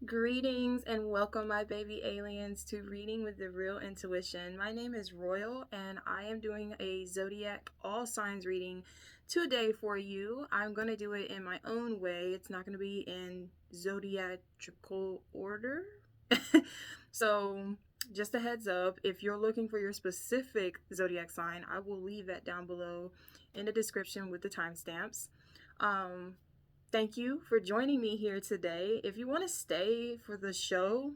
Greetings and welcome, my baby aliens, to Reading with the Real Intuition. My name is Royal and I am doing a Zodiac all signs reading today for you. I'm going to do it in my own way. It's not going to be in zodiacal order. So just a heads up, if you're looking for your specific Zodiac sign, I will leave that down below in the description with the timestamps. Thank you for joining me here today. If you want to stay for the show,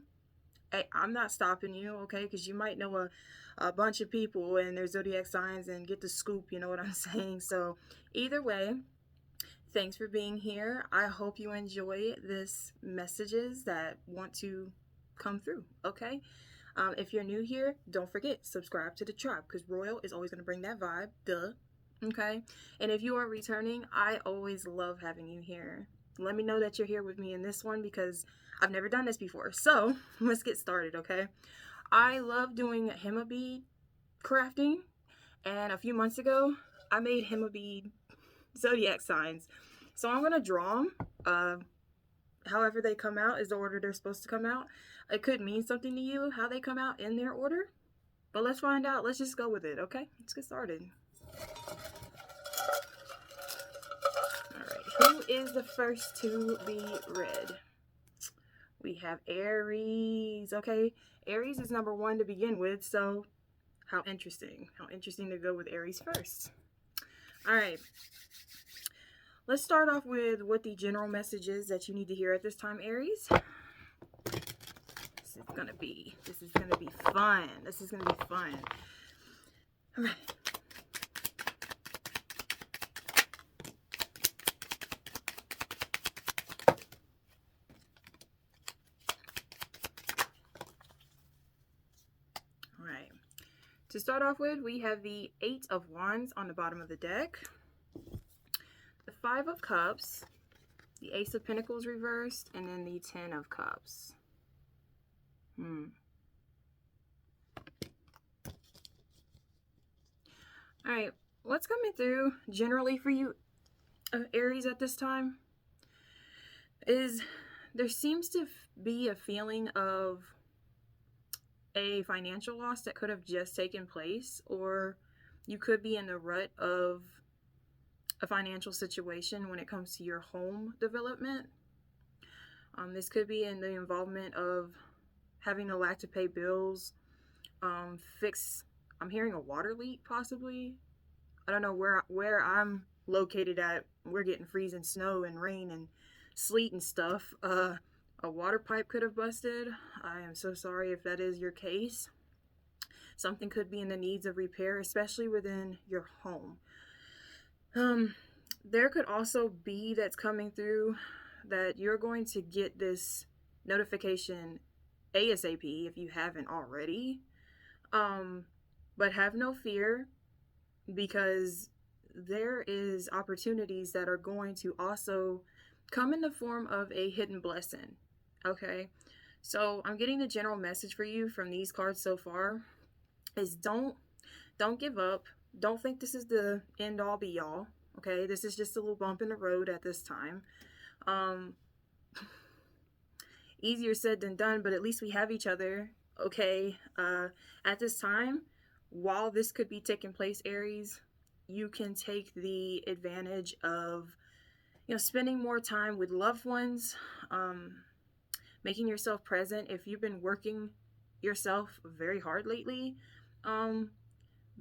I'm not stopping you, okay? Because you might know a bunch of people and their zodiac signs and get the scoop, you know what I'm saying? So either way, thanks for being here. I hope you enjoy this messages that want to come through, okay? If you're new here, don't forget, subscribe to the tribe because Royal is always going to bring that vibe, duh. Okay, and if you are returning, I always love having you here. Let me know that you're here with me in this one because I've never done this before. So let's get started, okay? I love doing hema bead crafting, and a few months ago, I made hema bead zodiac signs. So I'm gonna draw them. However they come out is the order they're supposed to come out. It could mean something to you how they come out in their order, but let's find out. Let's just go with it, okay? Let's get started. Who is the first to be read? We have Aries. Okay, Aries is number one to begin with, so how interesting. How interesting to go with Aries first. All right. Let's start off with what the general message is that you need to hear at this time, Aries. This is gonna be fun. This is gonna be fun. All right. To start off with, we have the 8 of Wands on the bottom of the deck, the 5 of Cups, the Ace of Pentacles reversed, and then the 10 of Cups. All right, what's coming through generally for you, Aries, at this time is there seems to be a feeling of a financial loss that could have just taken place, or you could be in the rut of a financial situation when it comes to your home development. This could be in the involvement of having the lack to pay bills, I'm hearing a water leak possibly. I don't know where I'm located at. We're getting freezing snow and rain and sleet and stuff. A water pipe could have busted. I am so sorry if that is your case. Something could be in the needs of repair, especially within your home. There could also be that's coming through that you're going to get this notification ASAP if you haven't already. But have no fear, because there is opportunities that are going to also come in the form of a hidden blessing. Okay, so I'm getting the general message for you from these cards so far is don't give up. Don't think this is the end all be all. Okay, this is just a little bump in the road at this time. Easier said than done, but at least we have each other. Okay, at this time, while this could be taking place, Aries, you can take the advantage of, spending more time with loved ones, making yourself present. If you've been working yourself very hard lately,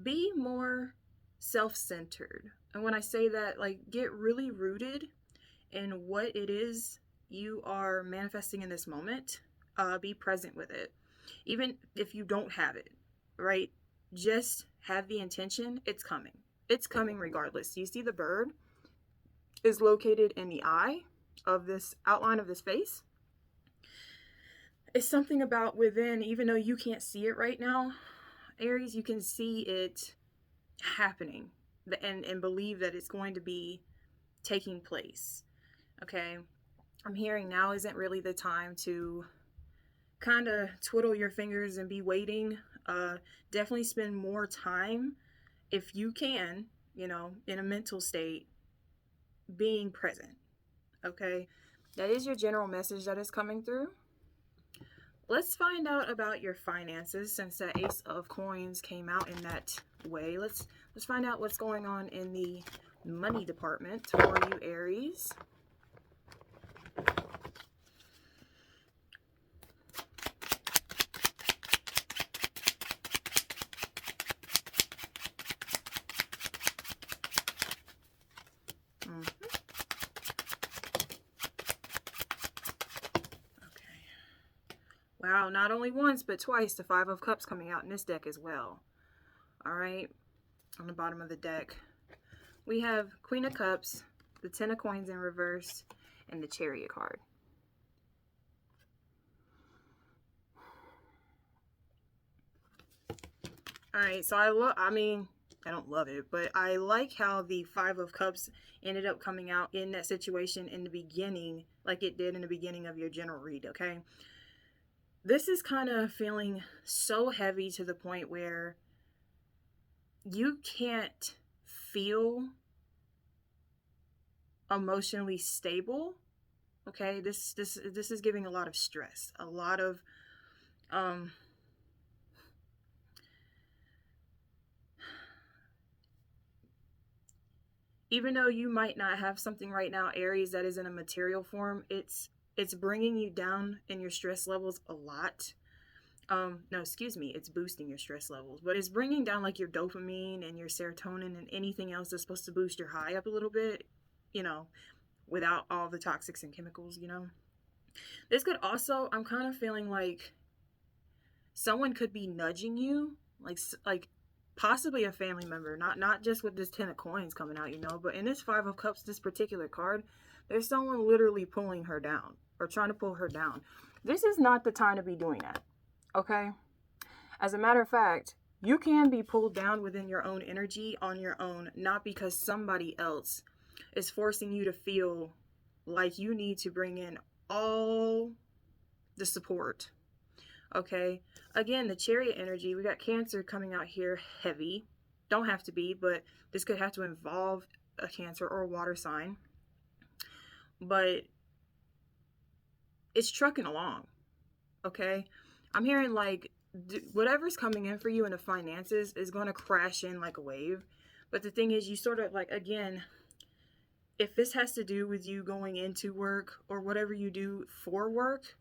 be more self-centered. And when I say that, get really rooted in what it is you are manifesting in this moment. Be present with it. Even if you don't have it, right? Just have the intention. It's coming. It's coming regardless. You see the bird is located in the eye of this outline of this face. It's something about within, even though you can't see it right now, Aries, you can see it happening and believe that it's going to be taking place. Okay, I'm hearing now isn't really the time to kind of twiddle your fingers and be waiting. Definitely spend more time, if you can, in a mental state, being present. Okay, that is your general message that is coming through. let's find out about your finances, since that Ace of Coins came out in that way. Let's find out what's going on in the money department for you, Aries. Wow, not only once, but twice, the Five of Cups coming out in this deck as well. All right, on the bottom of the deck, we have Queen of Cups, the Ten of Coins in reverse, and the Chariot card. All right, so I mean, I don't love it, but I like how the Five of Cups ended up coming out in that situation in the beginning, like it did in the beginning of your general read, okay? This is kind of feeling so heavy to the point where you can't feel emotionally stable, okay? This is giving a lot of stress, a lot of even though you might not have something right now, Aries, that is in a material form, it's bringing you down in your stress levels a lot. No, excuse me, it's boosting your stress levels, but it's bringing down like your dopamine and your serotonin and anything else that's supposed to boost your high up a little bit, you know, without all the toxics and chemicals, you know. This could also, I'm kind of feeling like someone could be nudging you, like possibly a family member, not just with this Ten of Coins coming out, you know, but in this Five of Cups, this particular card, there's someone literally pulling her down or trying to pull her down. This is not the time to be doing that, okay? As a matter of fact, you can be pulled down within your own energy on your own, not because somebody else is forcing you to feel like you need to bring in all the support, okay? Again, the Chariot energy, we got Cancer coming out here heavy. Don't have to be, but this could have to involve a Cancer or a water sign. But it's trucking along, okay? I'm hearing like whatever's coming in for you in the finances is going to crash in like a wave. But the thing is, you sort of like, again, if this has to do with you going into work or whatever you do for work,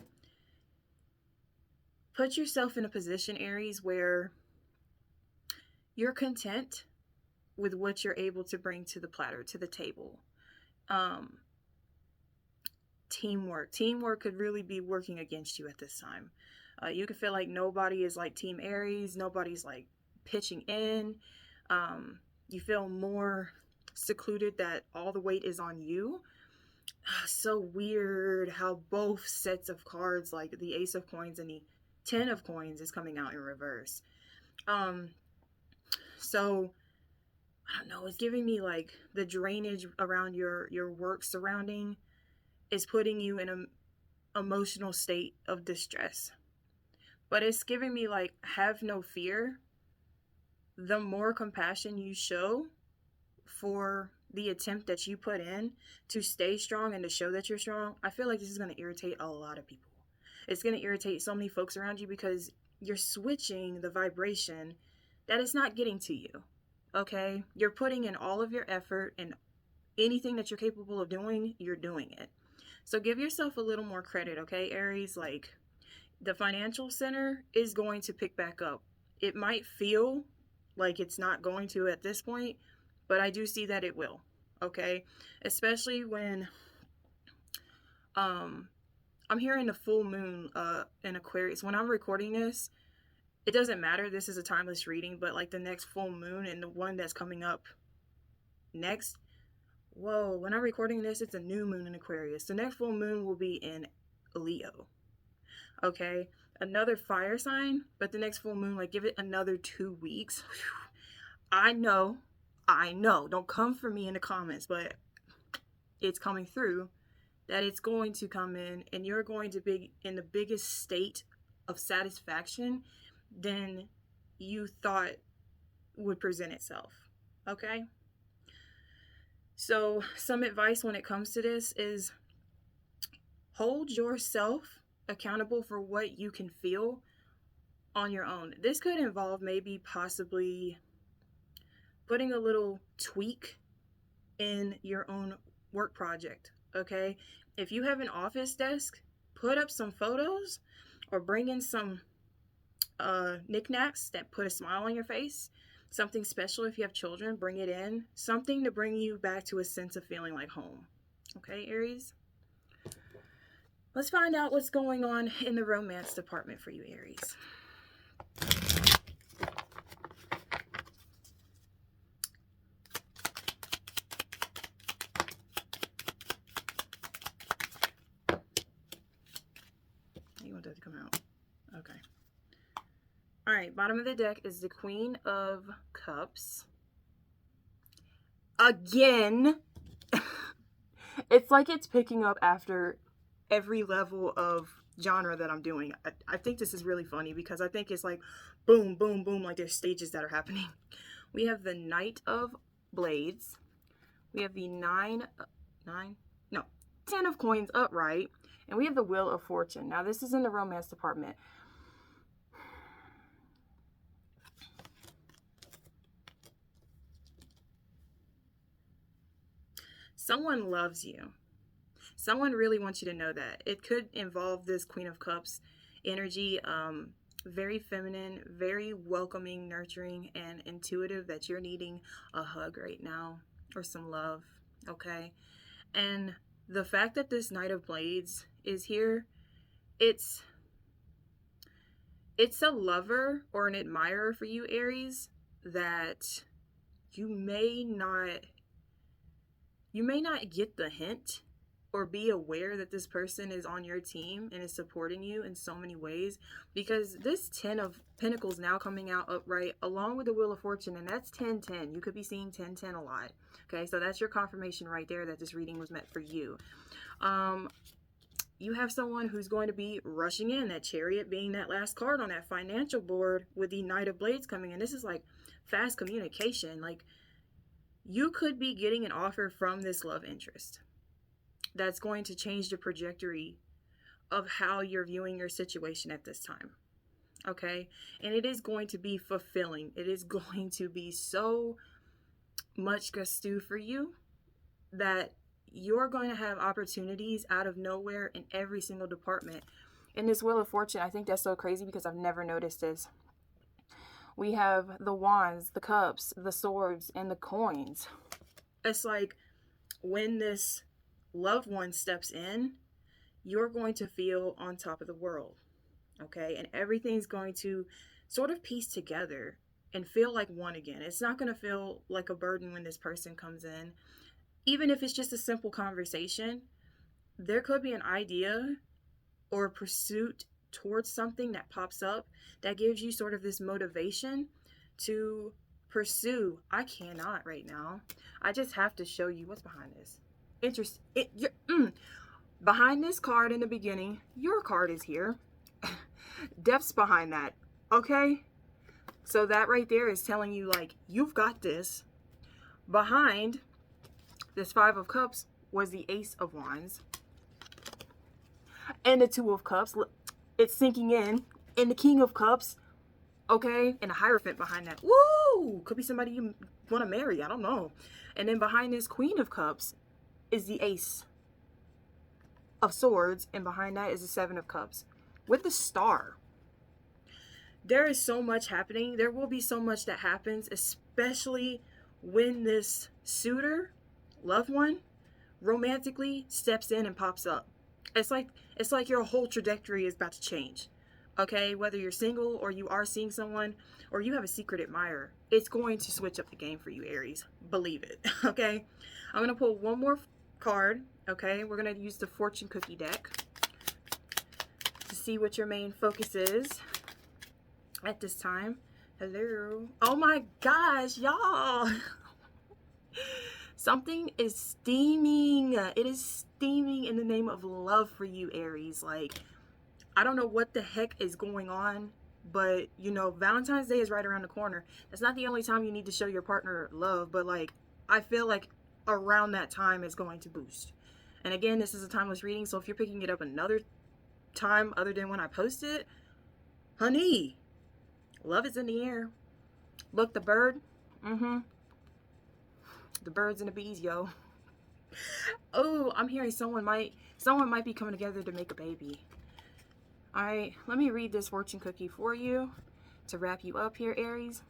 put yourself in a position, Aries, where you're content with what you're able to bring to the platter, to the table. Teamwork could really be working against you at this time. You could feel like nobody is like Team Aries, nobody's like pitching in. You feel more secluded, that all the weight is on you. So weird how both sets of cards, like the Ace of Coins and the Ten of Coins, is coming out in reverse. So I don't know, it's giving me like the drainage around your work surrounding is putting you in an emotional state of distress. But it's giving me like, have no fear. The more compassion you show for the attempt that you put in to stay strong and to show that you're strong, I feel like this is going to irritate a lot of people. It's going to irritate so many folks around you because you're switching the vibration that it's not getting to you, okay? You're putting in all of your effort, and anything that you're capable of doing, you're doing it. So give yourself a little more credit, okay, Aries? Like, the financial center is going to pick back up. It might feel like it's not going to at this point, but I do see that it will, okay? Especially when I'm hearing the full moon in Aquarius. When I'm recording this, it doesn't matter. This is a timeless reading, but like the next full moon and the one that's coming up next, whoa, when I'm recording this, it's a new moon in Aquarius. The next full moon will be in Leo, okay? Another fire sign, but the next full moon, like, give it another 2 weeks. I know, don't come for me in the comments, but it's coming through, that it's going to come in and you're going to be in the biggest state of satisfaction than you thought would present itself, okay? So some advice when it comes to this is hold yourself accountable for what you can feel on your own. This could involve maybe possibly putting a little tweak in your own work project, okay? If you have an office desk, put up some photos or bring in some knickknacks that put a smile on your face. Something special if you have children, bring it in. Something to bring you back to a sense of feeling like home. Okay, Aries? Let's find out what's going on in the romance department for you, Aries. You want that to come out? Okay. All right, bottom of the deck is the Queen of Cups. Again, it's like it's picking up after every level of genre that I'm doing. I think this is really funny because I think it's like boom, boom, boom, like there's stages that are happening. We have the Knight of Blades. We have the 10 of Coins upright. And we have the Wheel of Fortune. Now, this is in the romance department. Someone loves you. Someone really wants you to know that. It could involve this Queen of Cups energy, very feminine, very welcoming, nurturing, and intuitive, that you're needing a hug right now or some love, okay? And the fact that this Knight of Blades is here, it's a lover or an admirer for you, Aries, that you may not get the hint or be aware that this person is on your team and is supporting you in so many ways, because this 10 of Pentacles now coming out upright along with the Wheel of Fortune, and that's 10-10. You could be seeing 10-10 a lot. Okay, so that's your confirmation right there that this reading was meant for you. You have someone who's going to be rushing in, that Chariot being that last card on that financial board with the Knight of Blades coming in. This is like fast communication. Like, you could be getting an offer from this love interest that's going to change the trajectory of how you're viewing your situation at this time. Okay? And it is going to be fulfilling. It is going to be so much gusto for you that you're going to have opportunities out of nowhere in every single department. In this Wheel of Fortune, I think that's so crazy because I've never noticed this. We have the Wands, the Cups, the Swords, and the Coins. It's like when this loved one steps in, you're going to feel on top of the world, okay? And everything's going to sort of piece together and feel like one again. It's not going to feel like a burden when this person comes in. Even if it's just a simple conversation, there could be an idea or a pursuit towards something that pops up that gives you sort of this motivation to pursue. I cannot right now. I just have to show you what's behind this. Behind this card in the beginning, your card is here. Depth's behind that, okay? So that right there is telling you, like, you've got this. Behind this 5 of Cups was the Ace of Wands. And the 2 of Cups. It's sinking in. And the King of Cups. Okay? And the Hierophant behind that. Woo! Could be somebody you want to marry. I don't know. And then behind this Queen of Cups is the Ace of Swords. And behind that is the 7 of Cups. With the Star. There is so much happening. There will be so much that happens, especially when this suitor, loved one, romantically steps in and pops up. It's like your whole trajectory is about to change. Okay, whether you're single or you are seeing someone or you have a secret admirer, it's going to switch up the game for you, Aries. Believe it. Okay, I'm gonna pull one more card. Okay, we're gonna use the fortune cookie deck to see what your main focus is at this time. Hello. Oh my gosh, y'all. Something is steaming. It is steaming in the name of love for you, Aries. Like, I don't know what the heck is going on, but, you know, Valentine's Day is right around the corner. That's not the only time you need to show your partner love, but, like, I feel like around that time is going to boost. And again, this is a timeless reading, so if you're picking it up another time other than when I post it. Honey, love is in the air. Look, the bird. The birds and the bees, yo. Oh, I'm hearing someone might be coming together to make a baby. All right, let me read this fortune cookie for you to wrap you up here, Aries.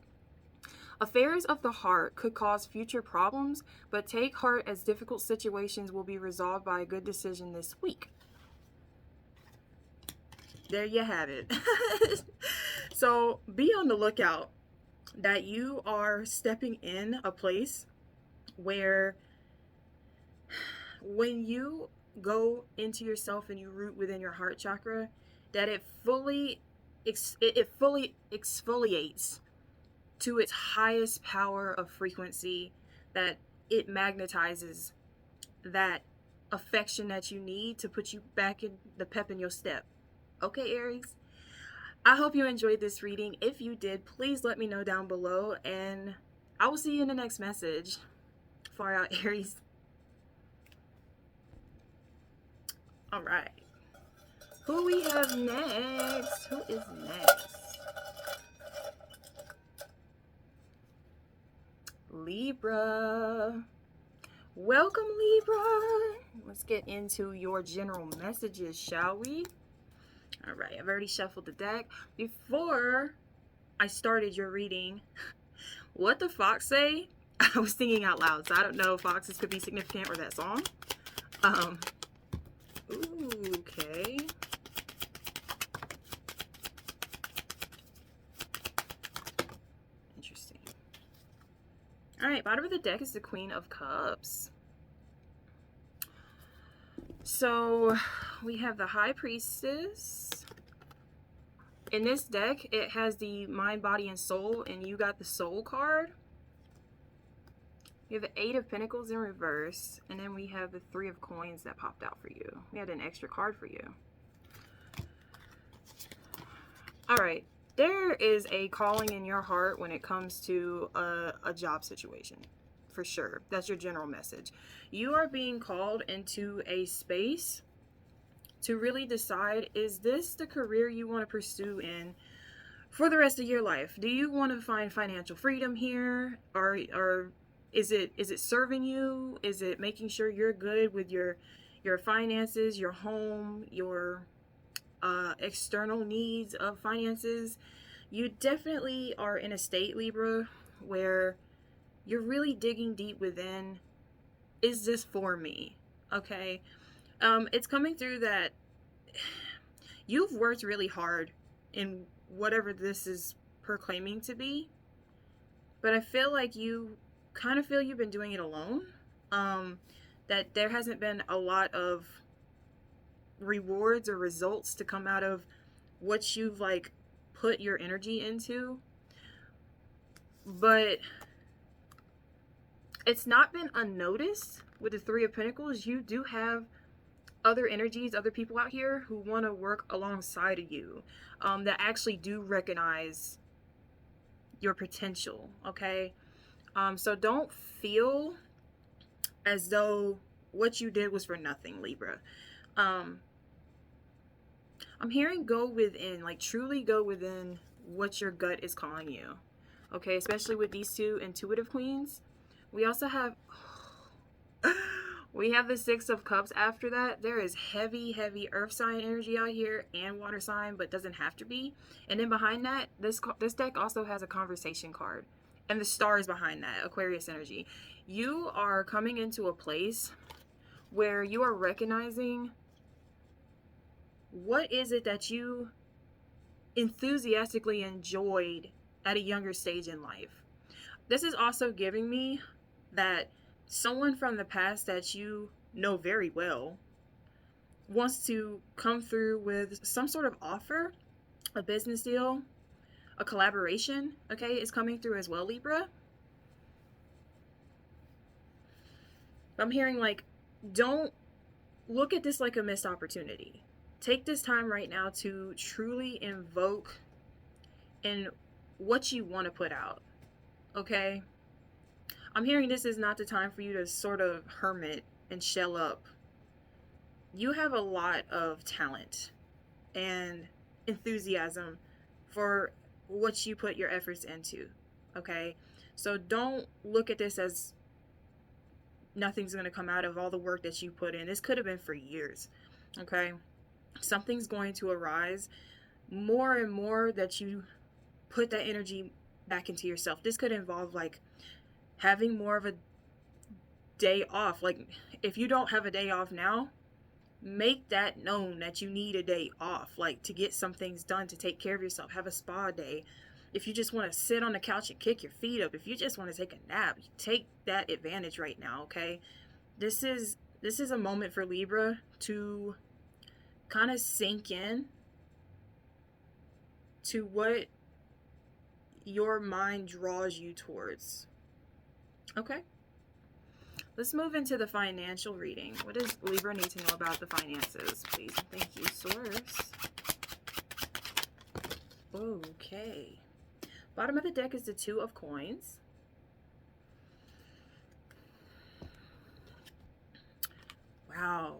Affairs of the heart could cause future problems, but take heart as difficult situations will be resolved by a good decision this week. There you have it. So be on the lookout that you are stepping in a place where when you go into yourself and you root within your heart chakra, that it fully exfoliates to its highest power of frequency, that it magnetizes that affection that you need to put you back in the pep in your step. Okay, Aries? I hope you enjoyed this reading. If you did, please let me know down below, and I will see you in the next message. Far out, Aries. All right. Who we have next? Who is next? Libra. Welcome, Libra. Let's get into your general messages, shall we? All right, I've already shuffled the deck. Before I started your reading, what the fox say? I was thinking out loud, so I don't know if foxes could be significant or that song. Ooh, okay. Interesting. All right, bottom of the deck is the Queen of Cups. So we have the High Priestess. In this deck, it has the mind, body, and soul, and you got the soul card. We have the Eight of Pentacles in reverse, and then we have the Three of Coins that popped out for you. We had an extra card for you. All right, there is a calling in your heart when it comes to a job situation, for sure. That's your general message. You are being called into a space to really decide, is this the career you want to pursue in for the rest of your life? Do you want to find financial freedom here, or is it serving you? Is it making sure you're good with your finances, your home, your external needs of finances? You definitely are in a state, Libra, where you're really digging deep within, is this for me? Okay. It's coming through that you've worked really hard in whatever this is proclaiming to be, but I feel like you kind of feel you've been doing it alone. That there hasn't been a lot of rewards or results to come out of what you've like put your energy into, but it's not been unnoticed. With the Three of Pentacles, you do have other energies, other people out here who want to work alongside of you, that actually do recognize your potential. Okay. So don't feel as though what you did was for nothing, Libra. I'm hearing go within, like truly go within what your gut is calling you. Okay, especially with these two intuitive queens. We also have the Six of Cups after that. There is heavy earth sign energy out here and water sign, but doesn't have to be. And then behind that, this deck also has a conversation card. And the stars behind that, Aquarius energy. You are coming into a place where you are recognizing what is it that you enthusiastically enjoyed at a younger stage in life. This is also giving me that someone from the past that you know very well wants to come through with some sort of offer, a business deal, a collaboration, okay, is coming through as well, Libra. I'm hearing like, don't look at this like a missed opportunity. Take this time right now to truly invoke in what you want to put out, okay? I'm hearing this is not the time for you to sort of hermit and shell up. You have a lot of talent, and enthusiasm for what you put your efforts into. Okay, so don't look at this as nothing's going to come out of all the work that you put in. This could have been for years. Okay, something's going to arise more and more that you put that energy back into yourself. This could involve like having more of a day off. Like if you don't have a day off now, make that known that you need a day off, like to get some things done, to take care of yourself. Have a spa day. If you just want to sit on the couch and kick your feet up, if you just want to take a nap, take that advantage right now. Okay, this is a moment for Libra to kind of sink in to what your mind draws you towards. Okay, let's move into the financial reading. What does Libra need to know about the finances, please? Thank you, source. Okay, bottom of the deck is the Two of Coins. Wow,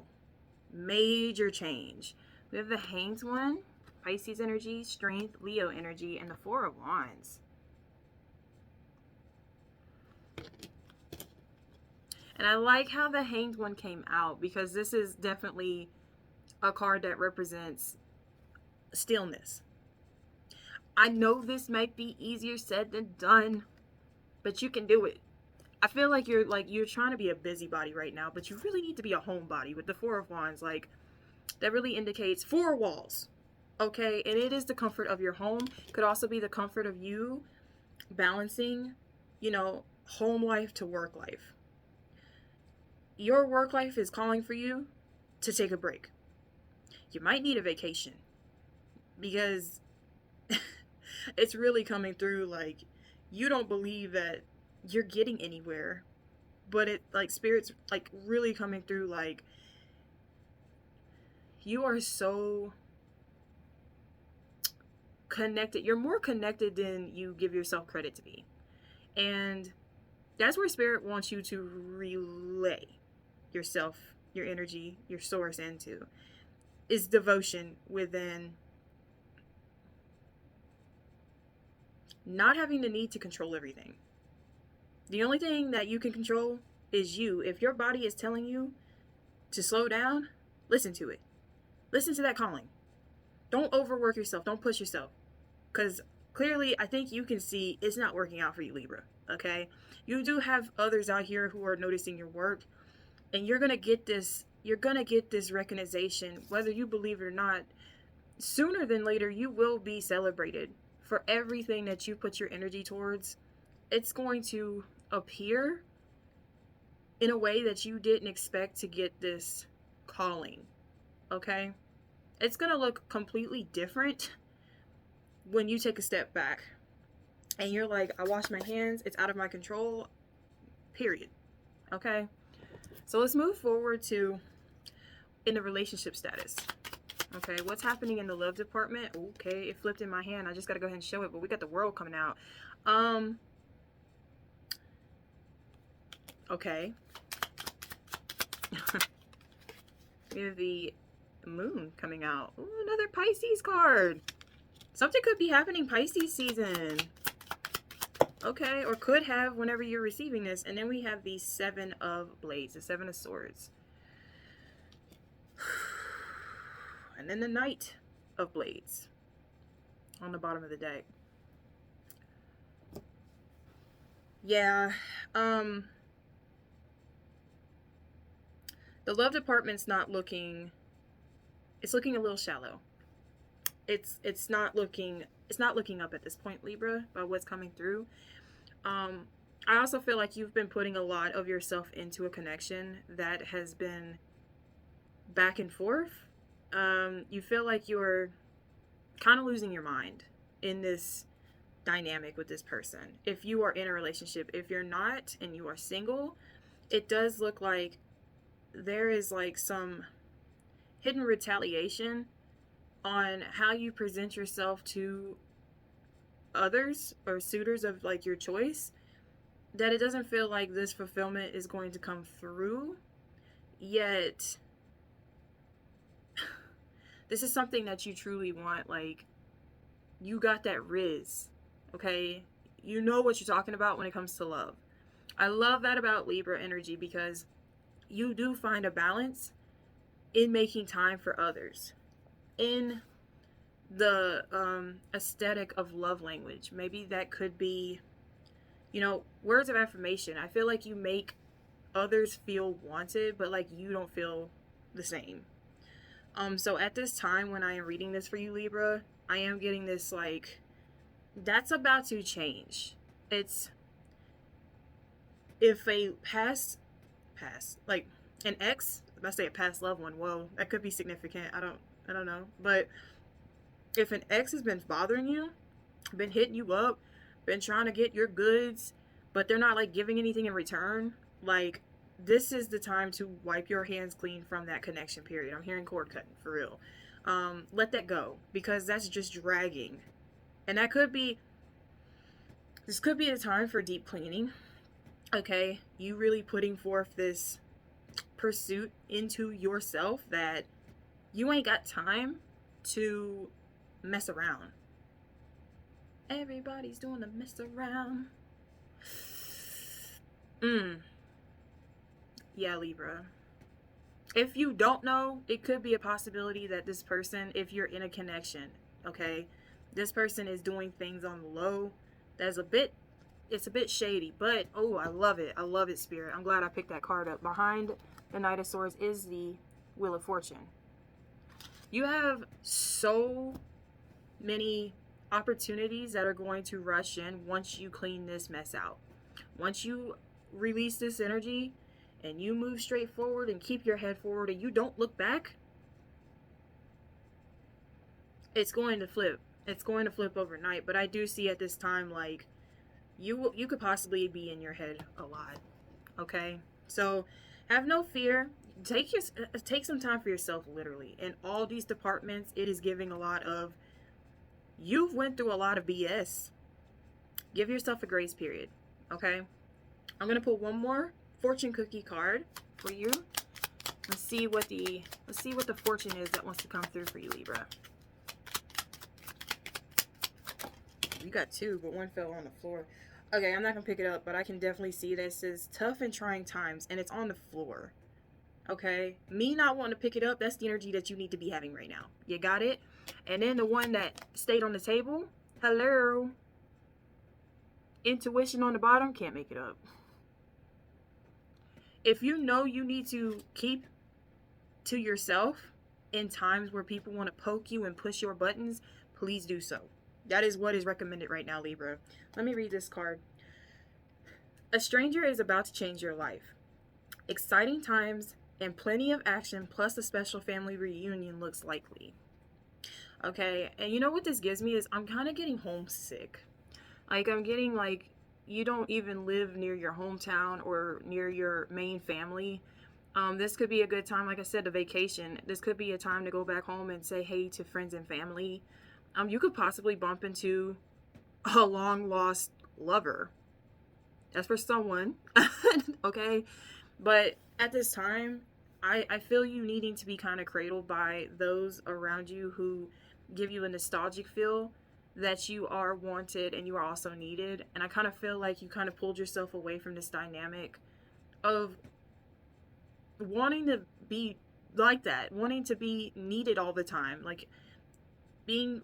major change. We have the Hanged One, Pisces energy, Strength, Leo energy, and the Four of Wands. And I like how the Hanged One came out, because this is definitely a card that represents stillness. I know this might be easier said than done, but you can do it. I feel like you're trying to be a busybody right now, but you really need to be a homebody with the Four of Wands. Like, that really indicates four walls. Okay, and it is the comfort of your home. Could also be the comfort of you balancing, you know, home life to work life. Your work life is calling for you to take a break. You might need a vacation, because it's really coming through like you don't believe that you're getting anywhere, but it like Spirit's like really coming through like you are so connected. You're more connected than you give yourself credit to be. And that's where Spirit wants you to relay yourself, your energy, your source into, is devotion within not having the need to control everything. The only thing that you can control is you. If your body is telling you to slow down, listen to it. Listen to that calling. Don't overwork yourself. Don't push yourself. Because clearly, I think you can see it's not working out for you, Libra. Okay? You do have others out here who are noticing your work. And you're going to get this. You're going to get this recognition, whether you believe it or not. Sooner than later, you will be celebrated for everything that you put your energy towards. It's going to appear in a way that you didn't expect to get this calling. Okay? It's going to look completely different when you take a step back and you're like, I wash my hands, it's out of my control, period. Okay? So let's move forward to in the relationship status. Okay, what's happening in the love department? Okay, it flipped in my hand. I just got to go ahead and show it, but we got the World coming out. Okay. We have the Moon coming out. Ooh, another Pisces card. Something could be happening Pisces season. Okay, or could have whenever you're receiving this. And then we have the Seven of Blades, the Seven of Swords. And then the Knight of Blades on the bottom of the deck. Yeah, the love department's not looking, it's looking a little shallow. It's not looking up at this point, Libra, by what's coming through. I also feel like you've been putting a lot of yourself into a connection that has been back and forth. You feel like you're kind of losing your mind in this dynamic with this person. If you are in a relationship, if you're not and you are single, it does look like there is like some hidden retaliation on how you present yourself to others or suitors of like your choice, that it doesn't feel like this fulfillment is going to come through. Yet This is something that you truly want. Like, you got that riz, okay? You know what you're talking about when it comes to love. I love that about Libra energy, because you do find a balance in making time for others, in the aesthetic of love language. Maybe that could be, you know, words of affirmation. I feel like you make others feel wanted, but like you don't feel the same. So at this time when I am reading this for you, Libra, I am getting this, like, that's about to change. It's, if a past, like an ex, let's say a past loved one, whoa, that could be significant. I don't know. But if an ex has been bothering you, been hitting you up, been trying to get your goods, but they're not like giving anything in return, like, this is the time to wipe your hands clean from that connection, period. I'm hearing cord cutting, for real. Let that go, because that's just dragging. And that could be, this could be a time for deep cleaning. Okay, you really putting forth this pursuit into yourself that you ain't got time to mess around. Everybody's doing a mess around. Yeah, Libra. If you don't know, it could be a possibility that this person, if you're in a connection, okay, this person is doing things on the low that's it's a bit shady, but oh, I love it. I love it, Spirit. I'm glad I picked that card up. Behind the Knight of Swords is the Wheel of Fortune. You have so many opportunities that are going to rush in once you clean this mess out. Once you release this energy and you move straight forward and keep your head forward and you don't look back, it's going to flip. It's going to flip overnight. But I do see at this time, like, you could possibly be in your head a lot. Okay? So have no fear. Take some time for yourself, literally. In all these departments, it is giving a lot of, you've went through a lot of BS. Give yourself a grace period. Okay? I'm going to put one more fortune cookie card for you. Let's see what the fortune is that wants to come through for you, Libra. You got two, but one fell on the floor. Okay, I'm not gonna pick it up, but I can definitely see that it says tough and trying times, and it's on the floor. Okay, me not wanting to pick it up, that's the energy that you need to be having right now. You got it? And then the one that stayed on the table, hello, intuition on the bottom, can't make it up. If you know you need to keep to yourself in times where people want to poke you and push your buttons, please do so. That is what is recommended right now, Libra. Let me read this card. A stranger is about to change your life. Exciting times and plenty of action plus a special family reunion looks likely. Okay, and you know what this gives me is I'm kind of getting homesick. Like, I'm getting like, you don't even live near your hometown or near your main family. This could be a good time, like I said, to vacation. This could be a time to go back home and say hey to friends and family. You could possibly bump into a long lost lover. That's for someone. Okay? But at this time, I feel you needing to be kind of cradled by those around you who give you a nostalgic feel that you are wanted and you are also needed. And I kind of feel like you kind of pulled yourself away from this dynamic of wanting to be like that, wanting to be needed all the time, like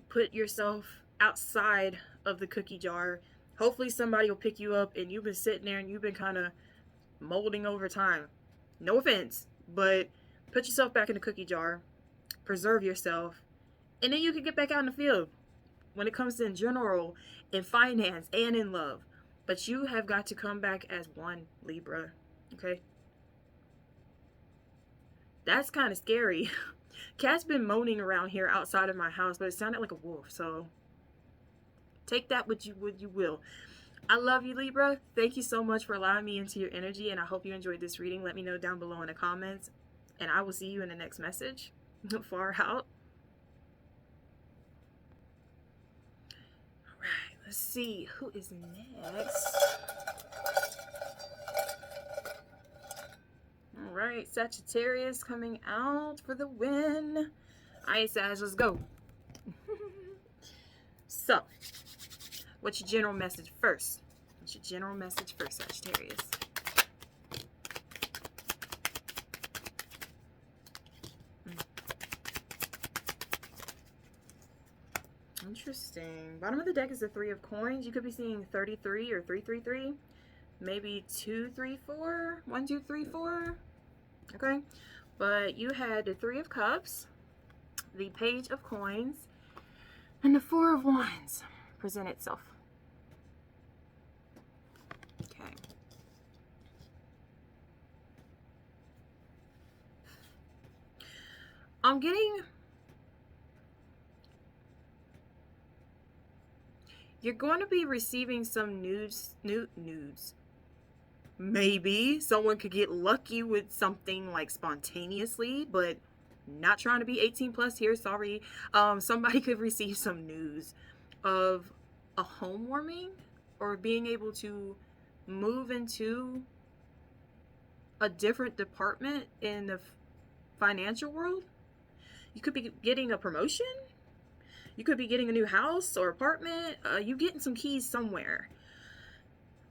put yourself outside of the cookie jar. Hopefully somebody will pick you up, and you've been sitting there and you've been kind of molding over time. No offense, but put yourself back in the cookie jar, preserve yourself, and then you can get back out in the field when it comes to in general, in finance and in love. But you have got to come back as one, Libra. Okay? That's kind of scary. Cat's been moaning around here outside of my house, but it sounded like a wolf, so take that what you will. I love you, Libra. Thank you so much for allowing me into your energy, and I hope you enjoyed this reading. Let me know down below in the comments, and I will see you in the next message. Far out. Alright, let's see who is next. Alright, Sagittarius coming out for the win. All right, Sag, let's go. So, what's your general message first? What's your general message first, Sagittarius? Interesting. Bottom of the deck is the Three of Coins. You could be seeing 33 or 333. Maybe 2, 3, 4. 1, 2, 3, 4. Okay. But you had the Three of Cups, the Page of Coins, and the Four of Wands present itself. Okay. I'm getting... You're going to be receiving some nudes. Maybe someone could get lucky with something like spontaneously, but not trying to be 18 plus here, sorry. Somebody could receive some news of a home warming or being able to move into a different department in the financial world. You could be getting a promotion. You could be getting a new house or apartment. You getting some keys somewhere.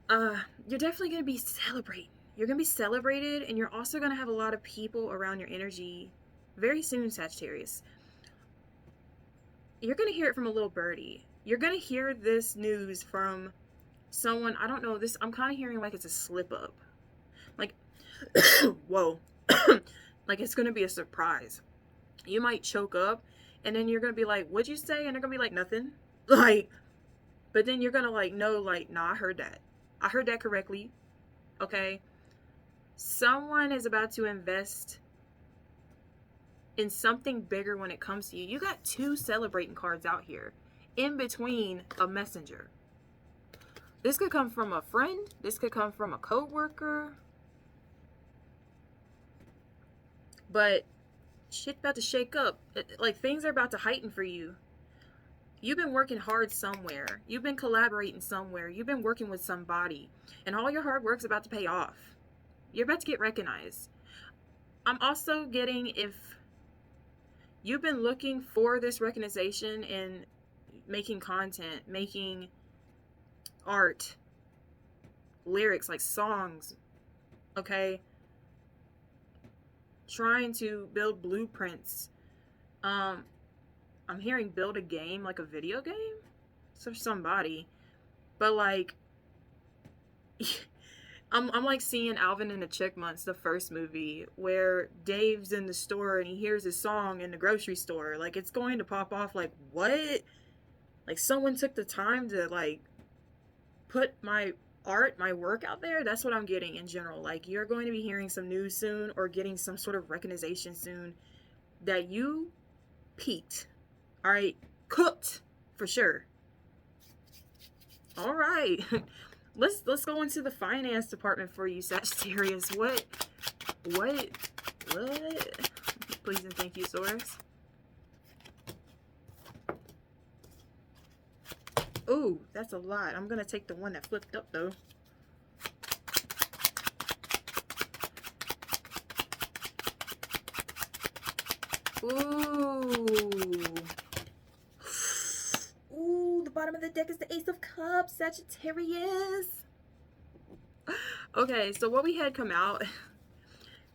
You're definitely going to be celebrating. You're going to be celebrated, and you're also going to have a lot of people around your energy very soon, Sagittarius. You're going to hear it from a little birdie. You're going to hear this news from someone, I don't know, this, I'm kind of hearing like it's a slip up. Like, whoa. Like it's going to be a surprise. You might choke up, and then you're going to be like, what'd you say? And they're going to be like, nothing. Like, but then you're going to like, no, like, nah, I heard that. I heard that correctly. Okay. Someone is about to invest in something bigger when it comes to you. You got two celebrating cards out here in between a messenger. This could come from a friend. This could come from a co-worker. But shit's about to shake up. Like things are about to heighten for you. You've been working hard somewhere. You've been collaborating somewhere. You've been working with somebody. And all your hard work's about to pay off. You're about to get recognized. I'm also getting, if you've been looking for this recognition and making content, making art, lyrics, like songs, okay? Trying to build blueprints. I'm hearing build a game, like a video game? So somebody. But like, I'm like seeing Alvin and the Chipmunks, the first movie, where Dave's in the store and he hears his song in the grocery store. Like, it's going to pop off. Like, what? Like, someone took the time to like put my art, my work out there. That's what I'm getting in general. Like, you're going to be hearing some news soon, or getting some sort of recognition soon that you peaked. All right, cooked for sure. All right, let's go into the finance department for you, Sagittarius. What? Please and thank you, Source. Ooh, that's a lot. I'm gonna take the one that flipped up though. Ooh, the bottom of the deck is the Ace of Cups, Sagittarius. Okay, so what we had come out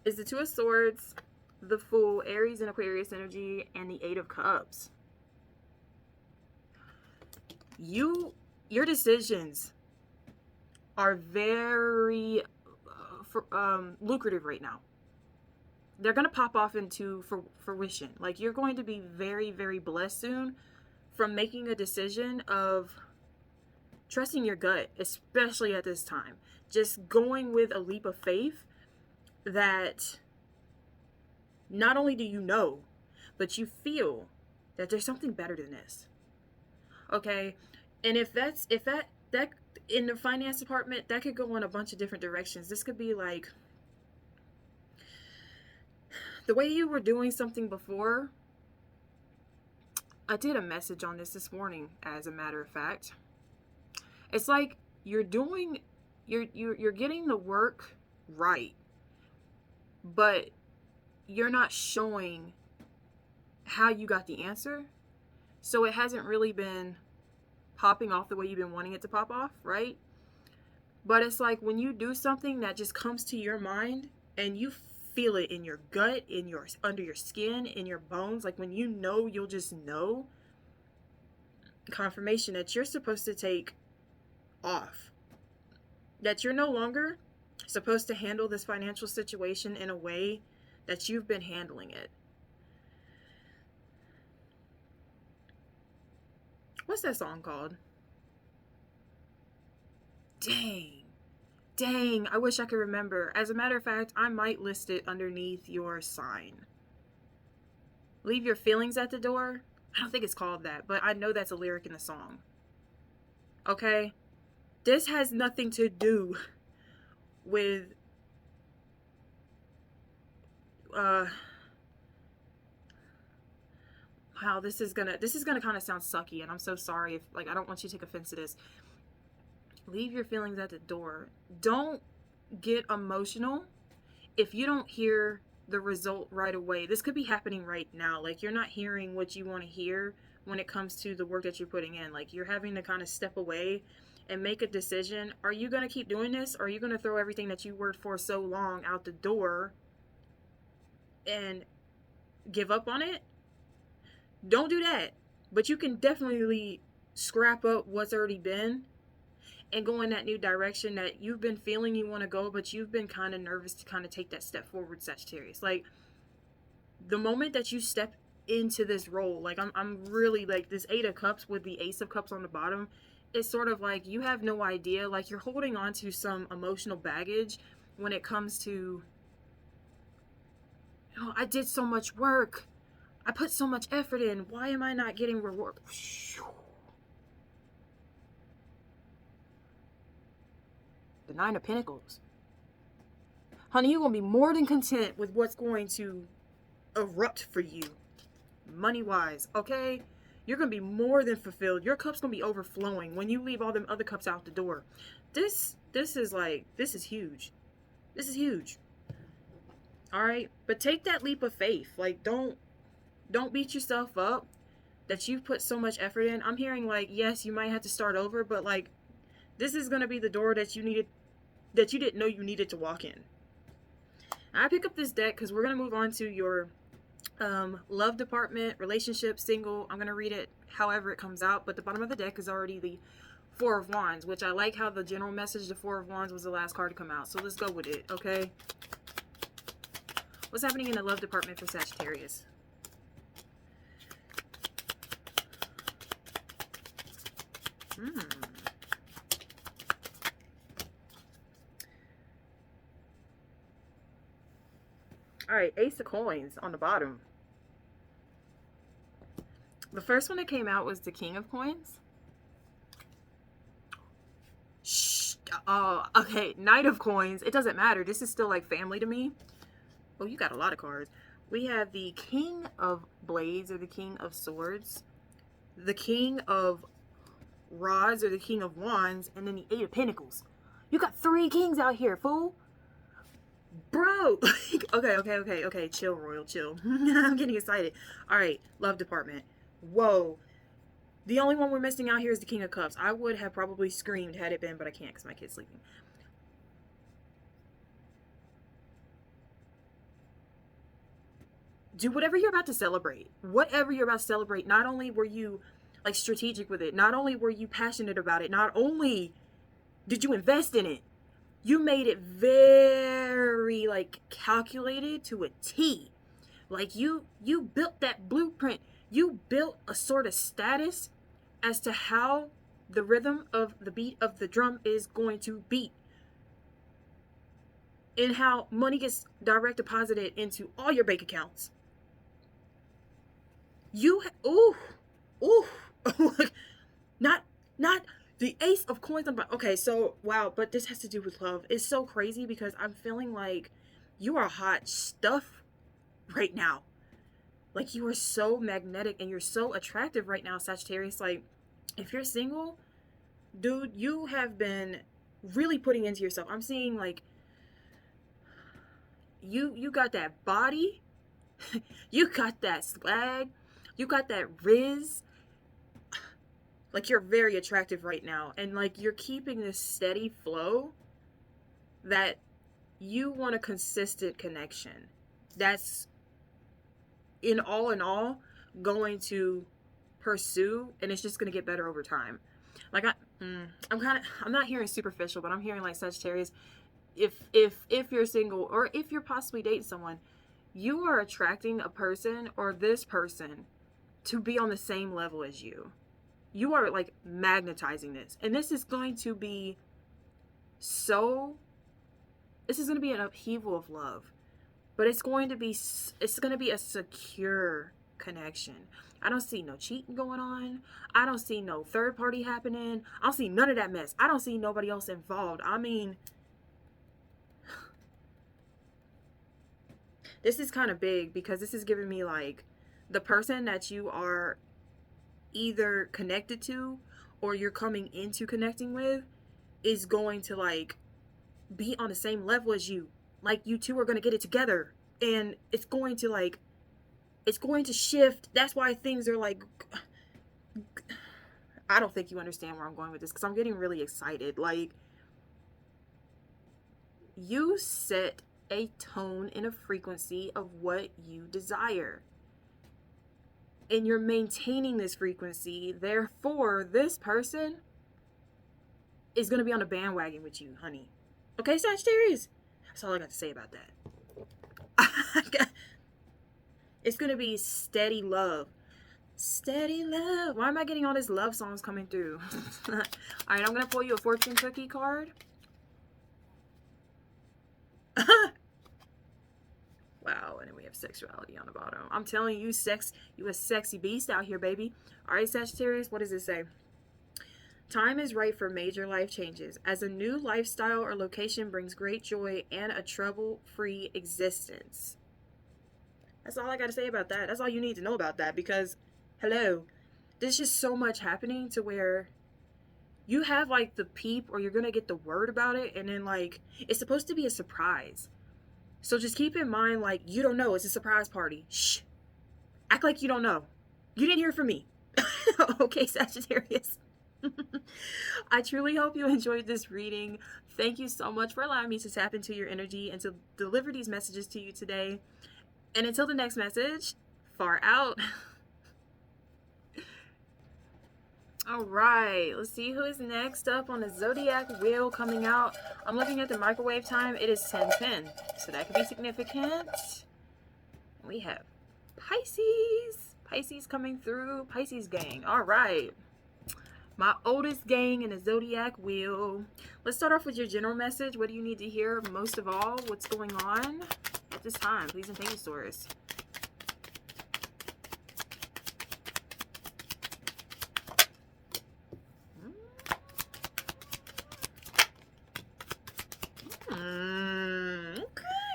is the Two of Swords, the Fool, Aries and Aquarius energy, and the Eight of Cups. Your decisions are very lucrative right now. They're going to pop off into fruition. Like, you're going to be very, very blessed soon from making a decision of trusting your gut, especially at this time. Just going with a leap of faith that not only do you know, but you feel that there's something better than this. Okay? And if that in the finance department, that could go in a bunch of different directions. This could be like the way you were doing something before. I did a message on this morning, as a matter of fact. It's like you're getting the work right, but you're not showing how you got the answer. So it hasn't really been popping off the way you've been wanting it to pop off, right? But it's like when you do something that just comes to your mind and you feel it in your gut, in your under your skin, in your bones, like when you know, you'll just know, confirmation that you're supposed to take off, that you're no longer supposed to handle this financial situation in a way that you've been handling it. What's that song called? Dang, I wish I could remember. As a matter of fact, I might list it underneath your sign. Leave your feelings at the door. I don't think it's called that, but I know that's a lyric in the song. Okay? This has nothing to do with wow, this is gonna kind of sound sucky, and I'm so sorry if, like, I don't want you to take offense to this. Leave your feelings at the door. Don't get emotional if you don't hear the result right away. This could be happening right now. Like, you're not hearing what you want to hear when it comes to the work that you're putting in. Like, you're having to kind of step away and make a decision. Are you going to keep doing this? Or are you going to throw everything that you worked for so long out the door and give up on it? Don't do that. But you can definitely scrap up what's already been and go in that new direction that you've been feeling you want to go, but you've been kind of nervous to kind of take that step forward, Sagittarius. Like, the moment that you step into this role, like, I'm really, like, this 8 of Cups with the Ace of Cups on the bottom, it's sort of like you have no idea. Like, you're holding on to some emotional baggage when it comes to, oh, I did so much work. I put so much effort in. Why am I not getting reward? The 9 of Pentacles. Honey, you're going to be more than content with what's going to erupt for you, money-wise, okay? You're going to be more than fulfilled. Your cup's going to be overflowing when you leave all them other cups out the door. This is like, this is huge. This is huge. All right? But take that leap of faith. Like, don't beat yourself up that you've put so much effort in. I'm hearing, like, yes, you might have to start over, but, like, this is going to be the door that you needed, that you didn't know you needed to walk in. I pick up this deck because we're going to move on to your love department, relationship, single. I'm going to read it however it comes out, but the bottom of the deck is already the 4 of Wands, which I like how the general message, the 4 of Wands, was the last card to come out. So let's go with it, okay? What's happening in the love department for Sagittarius? All right, Ace of Coins on the bottom. The first one that came out was the King of Coins. Shh. Oh, okay. Knight of Coins. It doesn't matter. This is still like family to me. Oh, you got a lot of cards. We have the King of Blades, or the King of Swords, the King of Rods, or the King of Wands, and then the 8 of Pentacles. You got 3 kings out here, fool. Bro. Okay. Chill, Royal, chill. I'm getting excited. All right, love department. Whoa. The only one we're missing out here is the King of Cups. I would have probably screamed had it been, but I can't because my kid's sleeping. Do whatever you're about to celebrate. Whatever you're about to celebrate. Not only were you, like, strategic with it, not only were you passionate about it, not only did you invest in it, you made it very, like, calculated to a T. Like, you built that blueprint. You built a sort of status as to how the rhythm of the beat of the drum is going to beat. And how money gets direct deposited into all your bank accounts. Not the Ace of Coins. Okay, so, wow, but this has to do with love. It's so crazy because I'm feeling like you are hot stuff right now. Like, you are so magnetic and you're so attractive right now, Sagittarius. Like, if you're single, dude, you have been really putting into yourself. I'm seeing, like, you got that body, You got that swag. You got that riz. Like, you're very attractive right now. And, like, you're keeping this steady flow that you want a consistent connection. That's, in all, going to pursue, and it's just going to get better over time. Like, I'm not hearing superficial, but I'm hearing, like, Sagittarius, if you're single, or if you're possibly dating someone, you are attracting a person, or this person, to be on the same level as you. You are, like, magnetizing this. And this is going to be an upheaval of love. But it's going to be a secure connection. I don't see no cheating going on. I don't see no third party happening. I don't see none of that mess. I don't see nobody else involved. I mean, this is kind of big, because this is giving me, like, the person that you are either connected to or you're coming into connecting with is going to, like, be on the same level as you. Like, you two are going to get it together, and it's going to, like, it's going to shift. That's why things are, like, I don't think you understand where I'm going with this, because I'm getting really excited. Like, you set a tone and a frequency of what you desire, and you're maintaining this frequency. Therefore, this person is going to be on a bandwagon with you, honey. Okay, Sagittarius? That's all I got to say about that. It's going to be steady love. Steady love. Why am I getting all these love songs coming through? All right, I'm going to pull you a fortune cookie card. Wow, and then we have sexuality on the bottom. I'm telling you, you a sexy beast out here, baby. All right, Sagittarius, what does it say? Time is right for major life changes, as a new lifestyle or location brings great joy and a trouble-free existence. That's all I got to say about that. That's all you need to know about that, because, hello, there's just so much happening to where you have, like, the peep, or you're going to get the word about it, and then, like, it's supposed to be a surprise. So just keep in mind, like, you don't know. It's a surprise party. Shh. Act like you don't know. You didn't hear from me. Okay, Sagittarius. I truly hope you enjoyed this reading. Thank you so much for allowing me to tap into your energy and to deliver these messages to you today. And until the next message, far out. All right, let's see who is next up on the Zodiac wheel coming out. I'm looking at the microwave time. It is 10:10, so that could be significant. We have Pisces. Pisces coming through. Pisces gang. All right. My oldest gang in the Zodiac wheel. Let's start off with your general message. What do you need to hear most of all? What's going on at this time? Please and thank you, Taurus.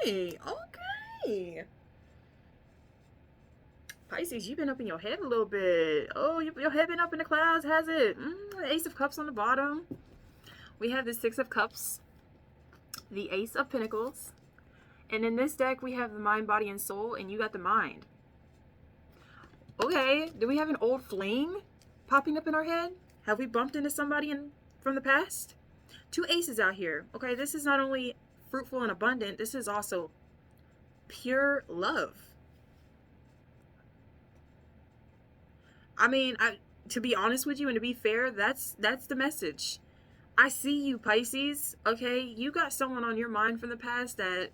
Okay. Pisces, you've been up in your head a little bit. Oh, your head been up in the clouds, has it? Ace of Cups on the bottom. We have the Six of Cups, the Ace of Pentacles, and in this deck we have the Mind, Body, and Soul, and you got the Mind. Okay, do we have an old fling popping up in our head? Have we bumped into somebody from the past? Two aces out here. Okay, this is not only fruitful and abundant, this is also pure love. I mean, to be honest with you and to be fair, that's the message. I see you, Pisces. Okay, you got someone on your mind from the past that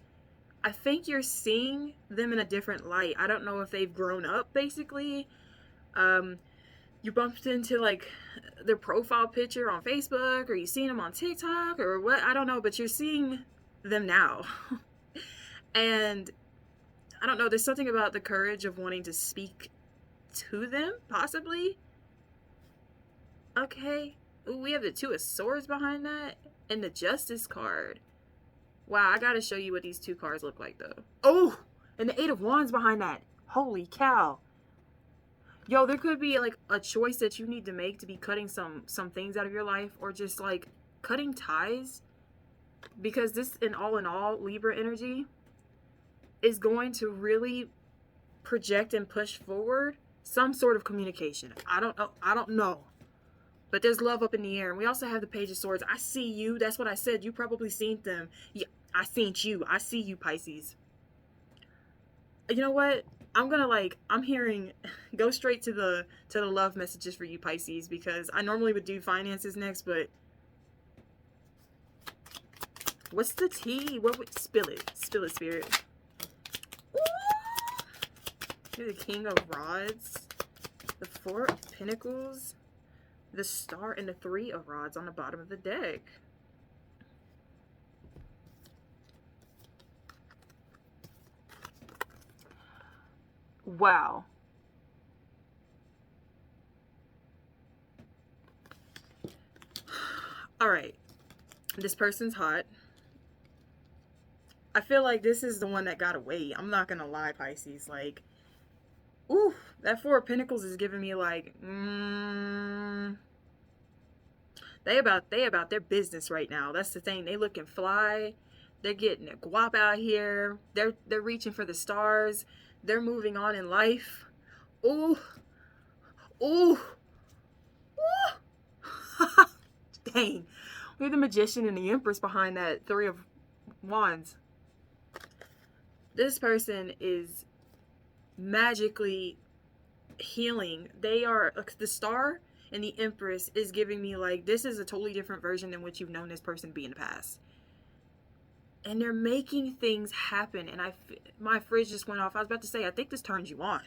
I think you're seeing them in a different light. I don't know if they've grown up, basically. You bumped into, like, their profile picture on Facebook, or you seen them on TikTok, or what, I don't know, but you're seeing them now. And I don't know, there's something about the courage of wanting to speak to them, possibly. Okay. Ooh, we have the Two of Swords behind that, and the Justice card. Wow, I gotta show you what these two cards look like, though. Oh, and the Eight of Wands behind that. Holy cow. Yo, there could be, like, a choice that you need to make to be cutting some things out of your life, or just, like, cutting ties. Because this, in all, Libra energy is going to really project and push forward some sort of communication. I don't know. But there's love up in the air. And we also have the Page of Swords. I see you. That's what I said. You probably seen them. Yeah, I seen you. I see you, Pisces. You know what? I'm hearing, go straight to the love messages for you, Pisces, because I normally would do finances next, but what's the tea? What would, spill it, Spirit. Ooh. You're the King of Rods, the Four of Pentacles, the Star, and the Three of Rods on the bottom of the deck. Wow. All right. This person's hot. I feel like this is the one that got away. I'm not gonna lie, Pisces. Like, ooh, that Four of Pentacles is giving me like, they about their business right now. That's the thing. They looking fly. They're getting a guap out here. They're reaching for the stars. They're moving on in life. Ooh. Ooh. Ooh. Dang. We have the Magician and the Empress behind that Three of Wands. This person is magically healing. They are, the Star and the Empress is giving me like, this is a totally different version than what you've known this person to be in the past. And they're making things happen. And my fridge just went off. I was about to say, I think this turns you on.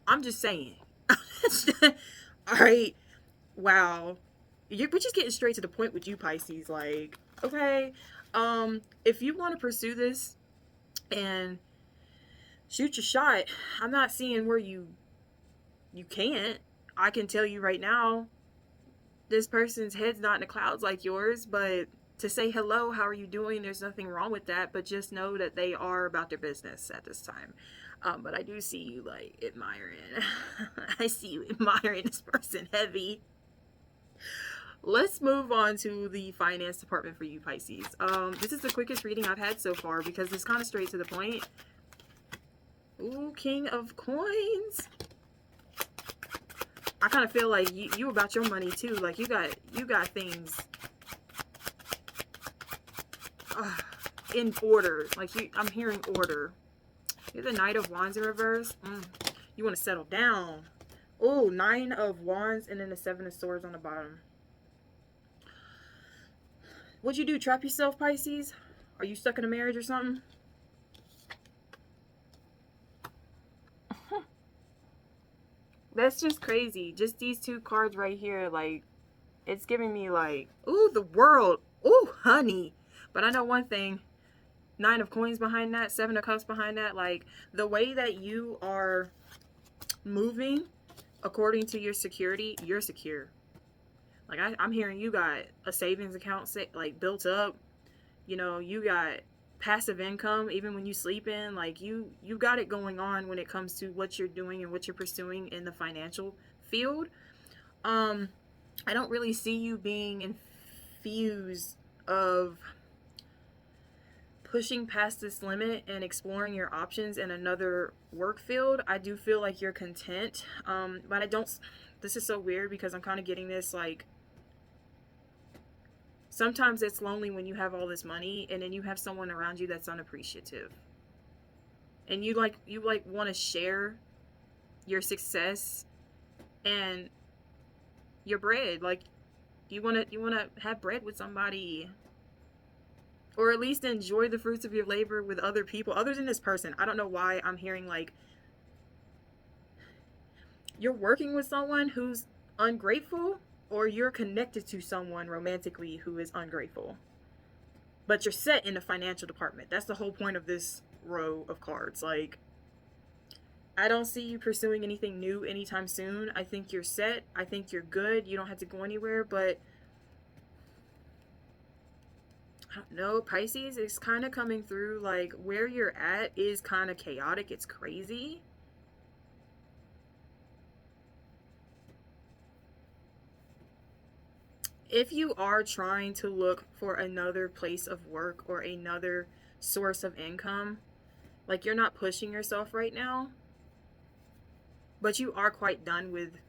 I'm just saying. All right. Wow. We're just getting straight to the point with you, Pisces. Like, okay, if you want to pursue this and shoot your shot, I'm not seeing where you can't. I can tell you right now, this person's head's not in the clouds like yours, but to say hello, how are you doing, there's nothing wrong with that, but just know that they are about their business at this time. But I do see you like admiring. I see you admiring this person heavy. Let's move on to the finance department for you, Pisces. This is the quickest reading I've had so far because it's kind of straight to the point. Ooh, King of Coins. I kind of feel like you about your money too. Like you got things in order. Like I'm hearing order. You're the Knight of Wands in reverse. You want to settle down. Oh, Nine of Wands and then the Seven of Swords on the bottom. What'd you do? Trap yourself, Pisces? Are you stuck in a marriage or something? That's just crazy. Just these two cards right here, like, it's giving me like, ooh, the World. Ooh, honey. But I know one thing. Nine of Coins behind that, Seven of Cups behind that. Like, the way that you are moving according to your security, you're secure. Like, I'm hearing you got a savings account like built up. You know, you got passive income even when you sleep in. Like, you got it going on when it comes to what you're doing and what you're pursuing in the financial field. I don't really see you being infused of pushing past this limit and exploring your options in another work field. I do feel like you're content, but I don't. This is so weird because I'm kind of getting this like, sometimes it's lonely when you have all this money and then you have someone around you that's unappreciative, and you want to share your success and your bread. Like, you want to have bread with somebody, or at least enjoy the fruits of your labor with other people other than this person. I don't know why I'm hearing like you're working with someone who's ungrateful, or you're connected to someone romantically who is ungrateful, but you're set in the financial department. That's the whole point of this row of cards. Like, I don't see you pursuing anything new anytime soon. I think you're set. I think you're good. You don't have to go anywhere, but I don't know, Pisces, it's kind of coming through like where you're at is kind of chaotic. It's crazy. if you are trying to look for another place of work or another source of income, like you're not pushing yourself right now, but you are quite done with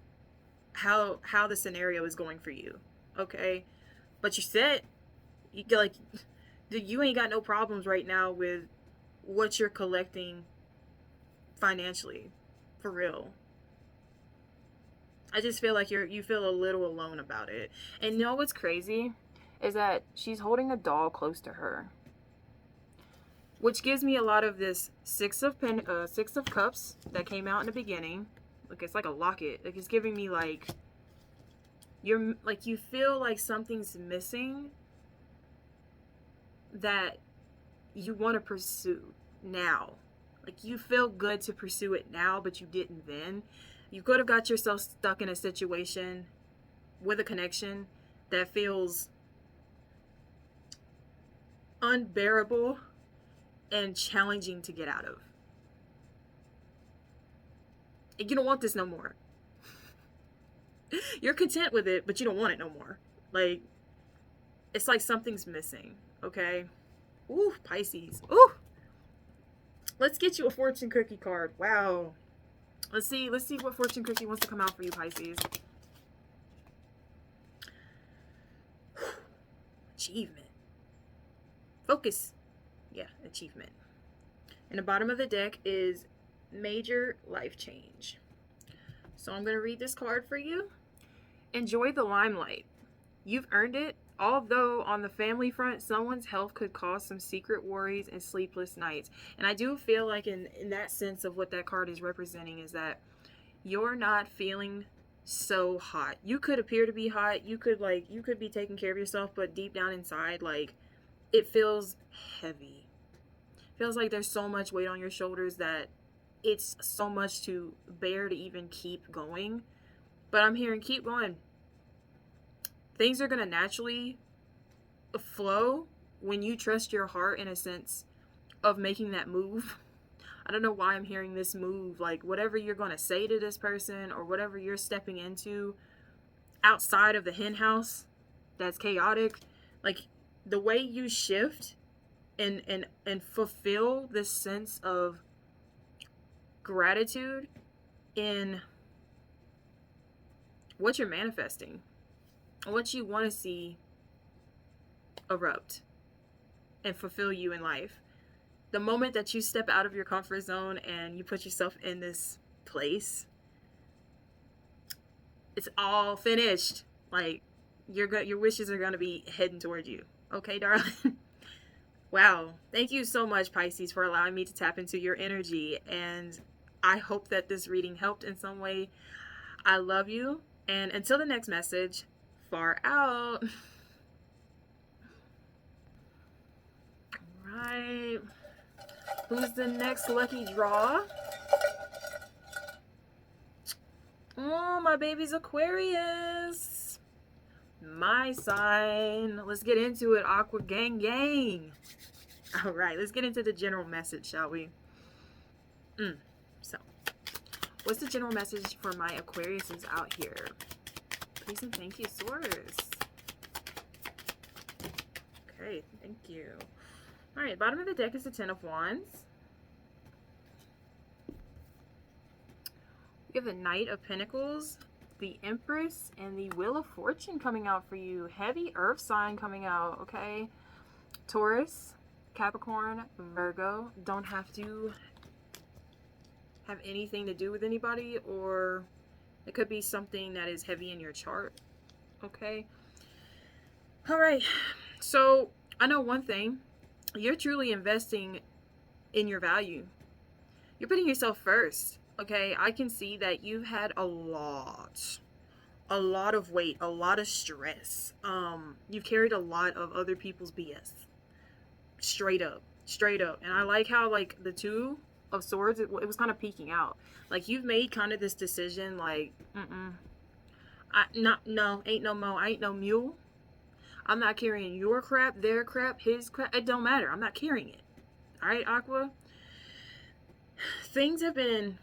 how the scenario is going for you, okay? But you said you ain't got no problems right now with what you're collecting financially, for real. I just feel like you feel a little alone about it. And you know what's crazy is that she's holding a doll close to her, which gives me a lot of this Six of Cups that came out in the beginning. Like, it's like a locket. Like, it's giving me like you feel like something's missing that you want to pursue now. Like, you feel good to pursue it now, but you didn't then. You could have got yourself stuck in a situation with a connection that feels unbearable and challenging to get out of. And you don't want this no more. You're content with it, but you don't want it no more. Like, it's like something's missing, okay? Ooh, Pisces. Ooh. Let's get you a fortune cookie card. Wow. Let's see what fortune cookie wants to come out for you, Pisces. Achievement. Focus. Yeah, achievement. And the bottom of the deck is major life change. So I'm going to read this card for you. Enjoy the limelight. You've earned it. Although on the family front, someone's health could cause some secret worries and sleepless nights. And I do feel like in that sense of what that card is representing is that you're not feeling so hot. You could appear to be hot. You could be taking care of yourself, but deep down inside, like, it feels heavy. It feels like there's so much weight on your shoulders that it's so much to bear to even keep going. But I'm hearing keep going. Things are going to naturally flow when you trust your heart in a sense of making that move. I don't know why I'm hearing this move. Like, whatever you're going to say to this person or whatever you're stepping into outside of the hen house that's chaotic, like the way you shift and fulfill this sense of gratitude in what you're manifesting, what you want to see erupt and fulfill you in life. The moment that you step out of your comfort zone and you put yourself in this place, it's all finished. Like, your wishes are going to be heading toward you. Okay, darling? Wow. Thank you so much, Pisces, for allowing me to tap into your energy. And I hope that this reading helped in some way. I love you. And until the next message, far out. All right. Who's the next lucky draw? Oh, my baby's Aquarius. My sign. Let's get into it, Aqua Gang Gang. All right, let's get into the general message, shall we? So, what's the general message for my Aquariuses out here? Please and thank you, Source. Okay, thank you. All right, bottom of the deck is the Ten of Wands. We have the Knight of Pentacles, the Empress, and the Wheel of Fortune coming out for you. Heavy earth sign coming out, okay? Taurus, Capricorn, Virgo don't have to have anything to do with anybody, or it could be something that is heavy in your chart, okay? All right, so I know one thing. You're truly investing in your value. You're putting yourself first, okay? I can see that you've had a lot of weight, a lot of stress. You've carried a lot of other people's BS. Straight up. And I like how, like, the Two of Swords, it was kind of peeking out. Like, you've made kind of this decision, like, ain't no mo. I ain't no mule. I'm not carrying your crap, their crap, his crap. It don't matter. I'm not carrying it. All right, Aqua? Things have been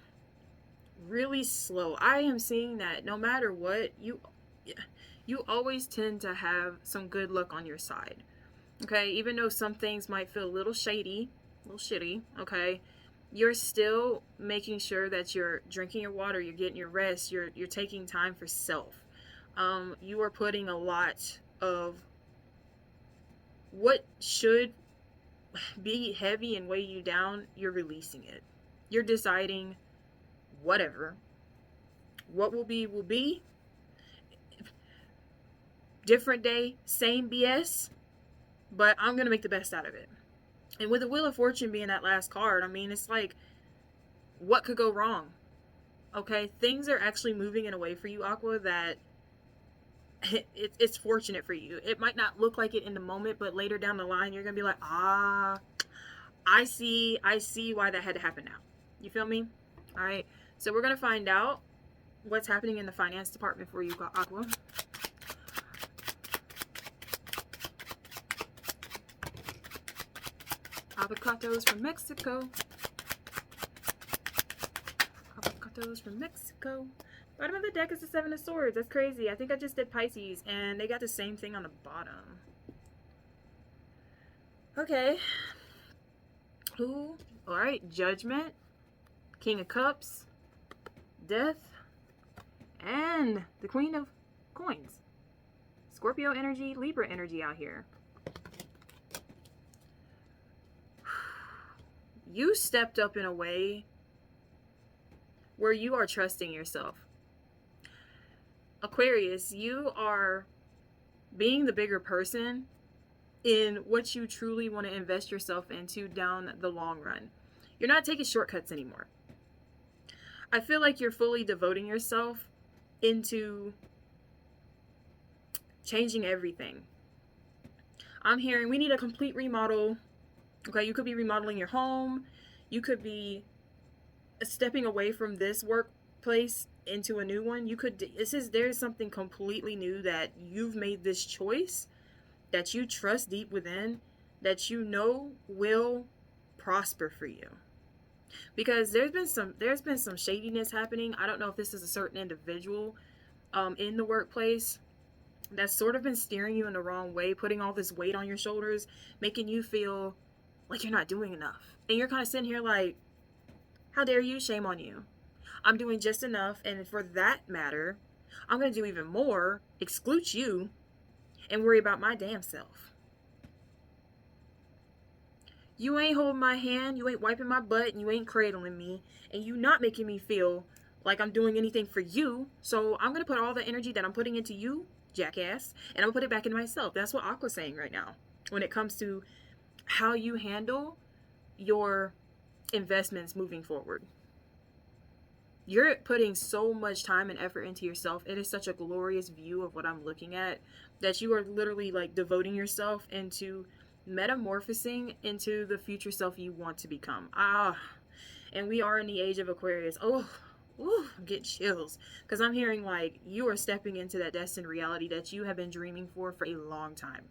really slow. I am seeing that no matter what, you always tend to have some good luck on your side. Okay, even though some things might feel a little shady, a little shitty, okay, you're still making sure that you're drinking your water, you're getting your rest, you're taking time for self. You are putting a lot of what should be heavy and weigh you down, you're releasing it. You're deciding whatever. What will be. Different day, same BS, but I'm going to make the best out of it. And with the Wheel of Fortune being that last card, I mean, it's like, what could go wrong? Okay, things are actually moving in a way for you, Aqua, that it's fortunate for you. It might not look like it in the moment, but later down the line, you're going to be like, I see why that had to happen now. You feel me? All right, so we're going to find out what's happening in the finance department for you, Aqua. Avocados from Mexico. Avocados from Mexico. Bottom of the deck is the Seven of Swords. That's crazy. I think I just did Pisces, and they got the same thing on the bottom. Okay. Ooh. Alright. Judgment. King of Cups. Death. And the Queen of Coins. Scorpio energy, Libra energy out here. You stepped up in a way where you are trusting yourself. Aquarius, you are being the bigger person in what you truly want to invest yourself into down the long run. You're not taking shortcuts anymore. I feel like you're fully devoting yourself into changing everything. I'm hearing we need a complete remodel. Okay, you could be remodeling your home. You could be stepping away from this workplace into a new one. You could, there's something completely new that you've made this choice that you trust deep within, that you know will prosper for you. Because there's been some shadiness happening. I don't know if this is a certain individual in the workplace that's sort of been steering you in the wrong way, putting all this weight on your shoulders, making you feel like you're not doing enough. And you're kind of sitting here like, how dare you? Shame on you. I'm doing just enough, and for that matter, I'm going to do even more, exclude you, and worry about my damn self. You ain't holding my hand, you ain't wiping my butt, and you ain't cradling me, and you not making me feel like I'm doing anything for you. So I'm going to put all the energy that I'm putting into you, jackass, and I'm going to put it back into myself. That's what Aqua's saying right now when it comes to how you handle your investments moving forward. You're putting so much time and effort into yourself. It is such a glorious view of what I'm looking at, that you are literally like devoting yourself into metamorphosing into the future self you want to become. And we are in the age of Aquarius. I'm getting chills because I'm hearing like you are stepping into that destined reality that you have been dreaming for a long time.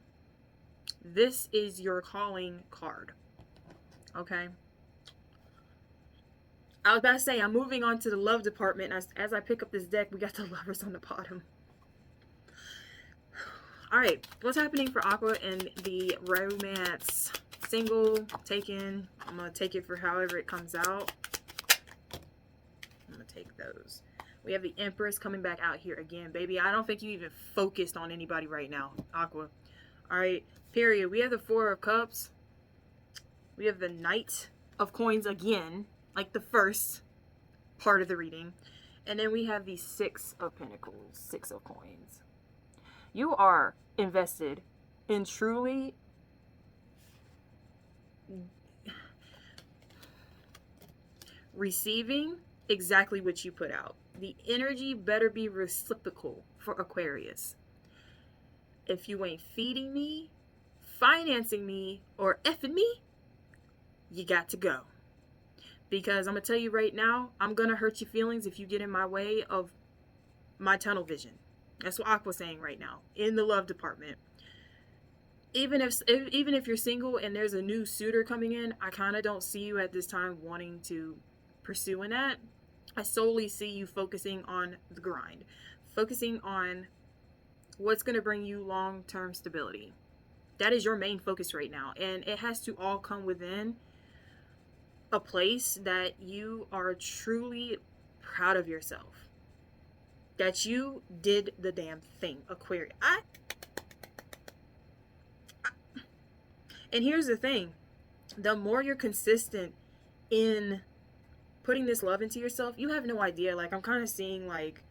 This is your calling card. Okay. I was about to say, I'm moving on to the love department. As I pick up this deck, we got the Lovers on the bottom. Alright, what's happening for Aqua in the romance? Single, taken. I'm going to take it for however it comes out. I'm going to take those. We have the Empress coming back out here again, baby. I don't think you even focused on anybody right now, Aqua. Alright, period. We have the Four of Cups. We have the Knight of Coins again, like the first part of the reading. And then we have the Six of Pentacles, Six of Coins. You are invested in truly receiving exactly what you put out. The energy better be reciprocal for Aquarius. If you ain't feeding me, financing me, or effing me, you got to go. Because I'm going to tell you right now, I'm going to hurt your feelings if you get in my way of my tunnel vision. That's what Aqua's saying right now in the love department. Even if you're single and there's a new suitor coming in, I kind of don't see you at this time wanting to pursue that. I solely see you focusing on the grind, focusing on what's going to bring you long-term stability. That is your main focus right now. And it has to all come within a place that you are truly proud of yourself. That you did the damn thing, Aquarius. And here's the thing. The more you're consistent in putting this love into yourself, you have no idea. Like, I'm kind of seeing, like,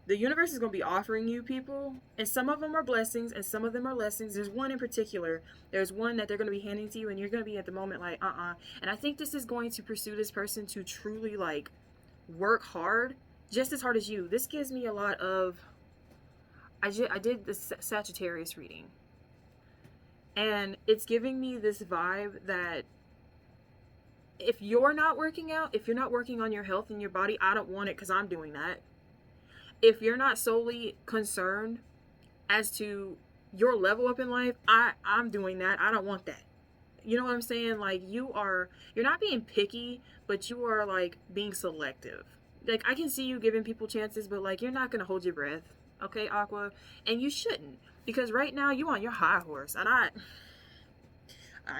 the universe is going to be offering you people, and some of them are blessings and some of them are lessons. There's one in particular. There's one that they're going to be handing to you, and you're going to be at the moment like, And I think this is going to pursue this person to truly, like, work hard, just as hard as you. This gives me a lot of, I did the Sagittarius reading, and it's giving me this vibe that if you're not working out, if you're not working on your health and your body, I don't want it, because I'm doing that. If you're not solely concerned as to your level up in life, I'm doing that. I don't want that. You know what I'm saying? Like, you're not being picky, but you are, like, being selective. Like, I can see you giving people chances, but, like, you're not going to hold your breath. Okay, Aqua? And you shouldn't. Because right now, you on your high horse. And I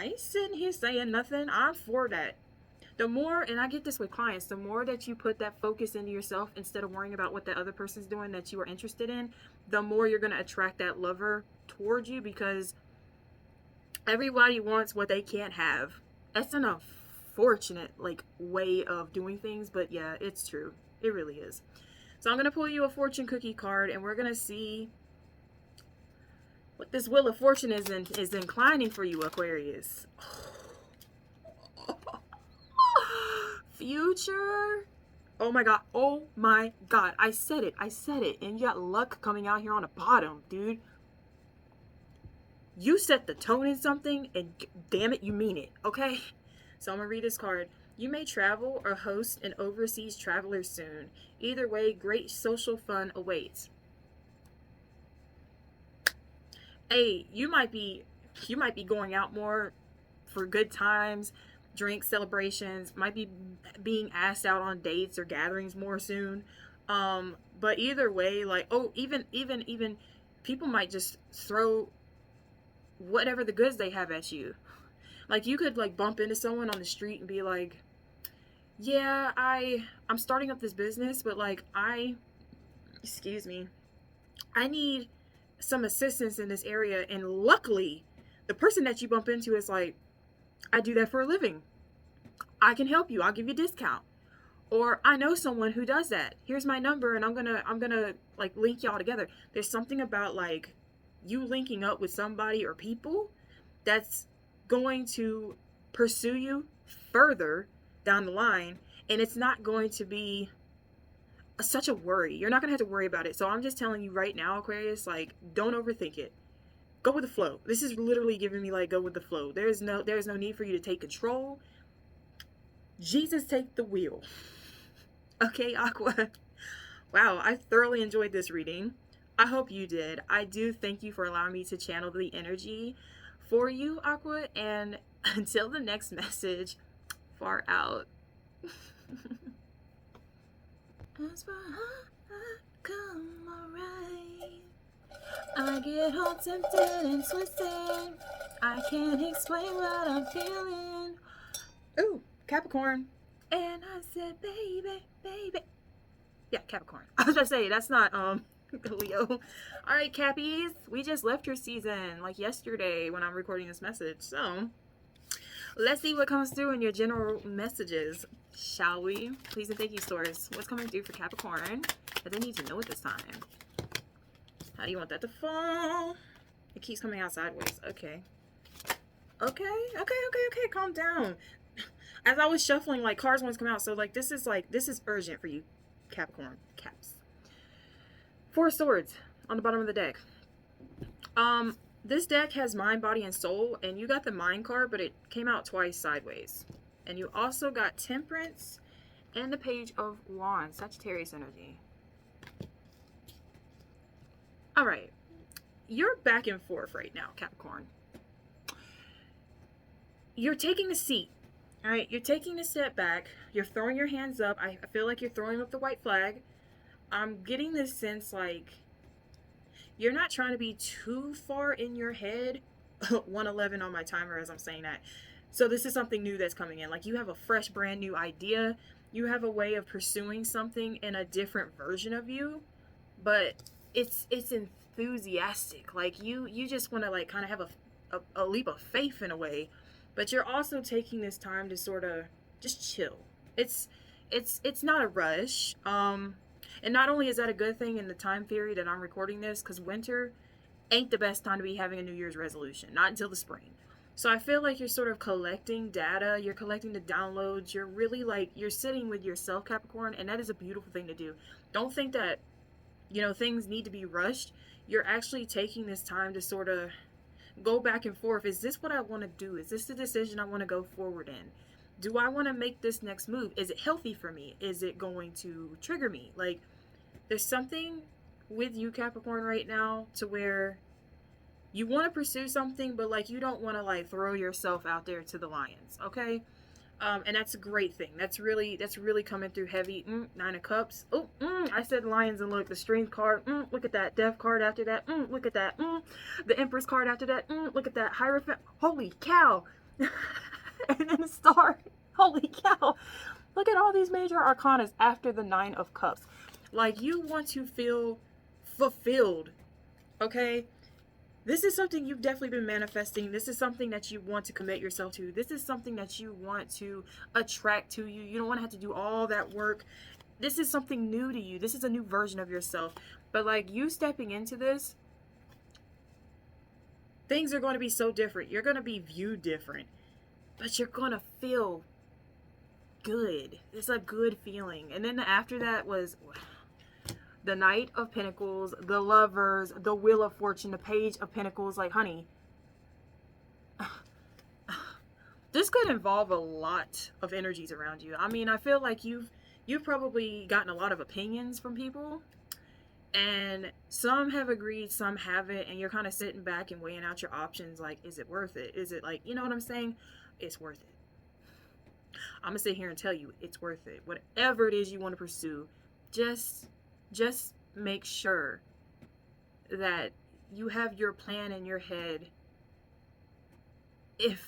ain't sitting here saying nothing. I'm for that. The more, and I get this with clients, the more that you put that focus into yourself instead of worrying about what that other person's doing that you are interested in, the more you're going to attract that lover towards you, because everybody wants what they can't have. That's an unfortunate, like, way of doing things, but yeah, it's true. It really is. So I'm going to pull you a fortune cookie card, and we're going to see what this Wheel of Fortune is inclining for you, Aquarius. Future. Oh my god. Oh my god. I said it. And you got luck coming out here on the bottom, dude. You set the tone in something, and damn it, you mean it. Okay? So I'm gonna read this card. You may travel or host an overseas traveler soon. Either way, great social fun awaits. Hey, you might be going out more for good times, drinks, celebrations, might be being asked out on dates or gatherings more soon. But either way, like, oh, even people might just throw whatever the goods they have at you. Like, you could, like, bump into someone on the street and be like, yeah, I'm starting up this business, but, like, I need some assistance in this area. And luckily, the person that you bump into is like, I do that for a living. I can help you. I'll give you a discount. Or I know someone who does that. Here's my number, and I'm gonna like link y'all together. There's something about, like, you linking up with somebody or people that's going to pursue you further down the line, and it's not going to be such a worry. You're not gonna have to worry about it. So I'm just telling you right now, Aquarius, like, don't overthink it. Go with the flow. This is literally giving me, like, go with the flow. There's no need for you to take control. Jesus, take the wheel. Okay, Aqua. Wow, I thoroughly enjoyed this reading. I hope you did. I do thank you for allowing me to channel the energy for you, Aqua. And until the next message, far out. I get all tempted and twisted. I can't explain what I'm feeling. Ooh, Capricorn. And I said, baby. Yeah, Capricorn. I was about to say, that's not, Leo. Alright, Cappies. We just left your season, like, yesterday when I'm recording this message. So, let's see what comes through in your general messages, shall we? Please and thank you, Source. What's coming through for Capricorn that they need to know at this time? How do you want that to fall? It keeps coming out sideways. Okay. Okay. Calm down. As I was shuffling, like, cards wanted to come out. So, like, this is urgent for you, Capricorn. Caps. 4 swords on the bottom of the deck. This deck has mind, body, and soul. And you got the mind card, but it came out twice sideways. And you also got Temperance and the Page of Wands. Sagittarius energy. Alright, you're back and forth right now, Capricorn. You're taking a seat, alright? You're taking a step back. You're throwing your hands up. I feel like you're throwing up the white flag. I'm getting this sense, like, you're not trying to be too far in your head. 111 on my timer as I'm saying that. So this is something new that's coming in. Like, you have a fresh, brand new idea. You have a way of pursuing something in a different version of you, but it's enthusiastic. Like, you just want to like kind of have a leap of faith in a way, but you're also taking this time to sort of just chill. It's not a rush. And not only is that a good thing in the time period that I'm recording this, because winter ain't the best time to be having a New Year's resolution, not until the spring. So I feel like you're sort of collecting data, you're collecting the downloads, you're really like, you're sitting with yourself, Capricorn, and that is a beautiful thing to do. Don't think that, you know, things need to be rushed. You're actually taking this time to sort of go back and forth. Is this what I want to do? Is this the decision I want to go forward in? Do I want to make this next move? Is it healthy for me? Is it going to trigger me? Like, there's something with you, Capricorn, right now to where you want to pursue something, but like, you don't want to like throw yourself out there to the lions, okay? And that's a great thing. That's really coming through heavy. Nine of Cups. Oh, I said lions, and look, the Strength card. Look at that Death card after that. Look at that. The Empress card after that. Look at that Hierophant. Holy cow! And then the Star. Holy cow! Look at all these major arcanas after the Nine of Cups. Like, you want to feel fulfilled, okay? This is something you've definitely been manifesting. This is something that you want to commit yourself to. This is something that you want to attract to you. You don't want to have to do all that work. This is something new to you. This is a new version of yourself. But like, you stepping into this, things are going to be so different. You're going to be viewed different, but you're going to feel good. It's a good feeling. And then after that was the Knight of Pentacles, the Lovers, the Wheel of Fortune, the Page of Pentacles. Like, honey, this could involve a lot of energies around you. I mean, I feel like you've probably gotten a lot of opinions from people, and some have agreed, some haven't, and you're kind of sitting back and weighing out your options. Like, is it worth it? Is it, like, you know what I'm saying? It's worth it. I'm gonna sit here and tell you it's worth it. Whatever it is you want to pursue, just make sure that you have your plan in your head. If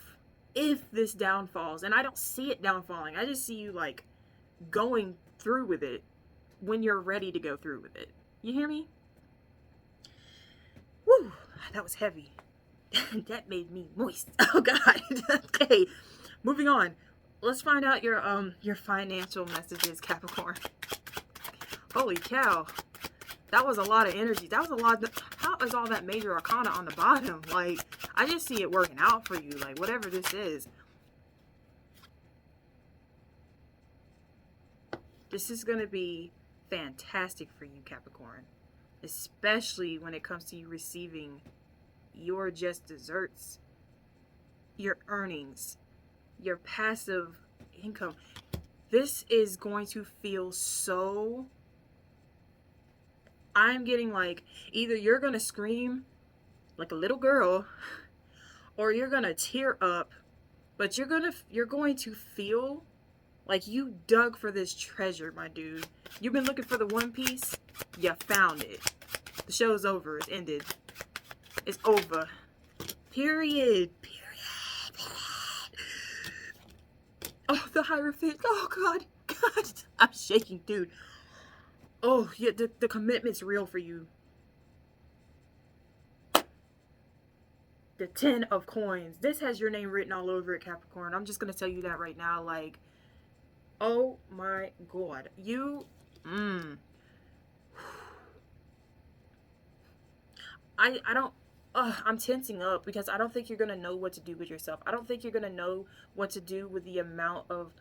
this downfalls, and I don't see it downfalling, I just see you like going through with it when you're ready to go through with it. You hear me? Woo, that was heavy. That made me moist. Oh God. Okay, moving on. Let's find out your financial messages, Capricorn. Holy cow. That was a lot of energy. That was a lot. How is all that major arcana on the bottom? Like, I just see it working out for you. Like, whatever this is. This is going to be fantastic for you, Capricorn. Especially when it comes to you receiving your just desserts, your earnings, your passive income. This is going to feel so... I'm getting like, either you're going to scream like a little girl, or you're going to tear up, but you're going to feel like you dug for this treasure, my dude. You've been looking for the One Piece. You found it. The show's over. It's ended. It's over. Period. Oh, the Hierophant. Oh, God. God. I'm shaking, dude. Oh, yeah, the commitment's real for you. The 10 of Coins. This has your name written all over it, Capricorn. I'm just going to tell you that right now. Like, oh my God. You, I don't, I'm tensing up because I don't think you're going to know what to do with yourself. I don't think you're going to know what to do with the amount of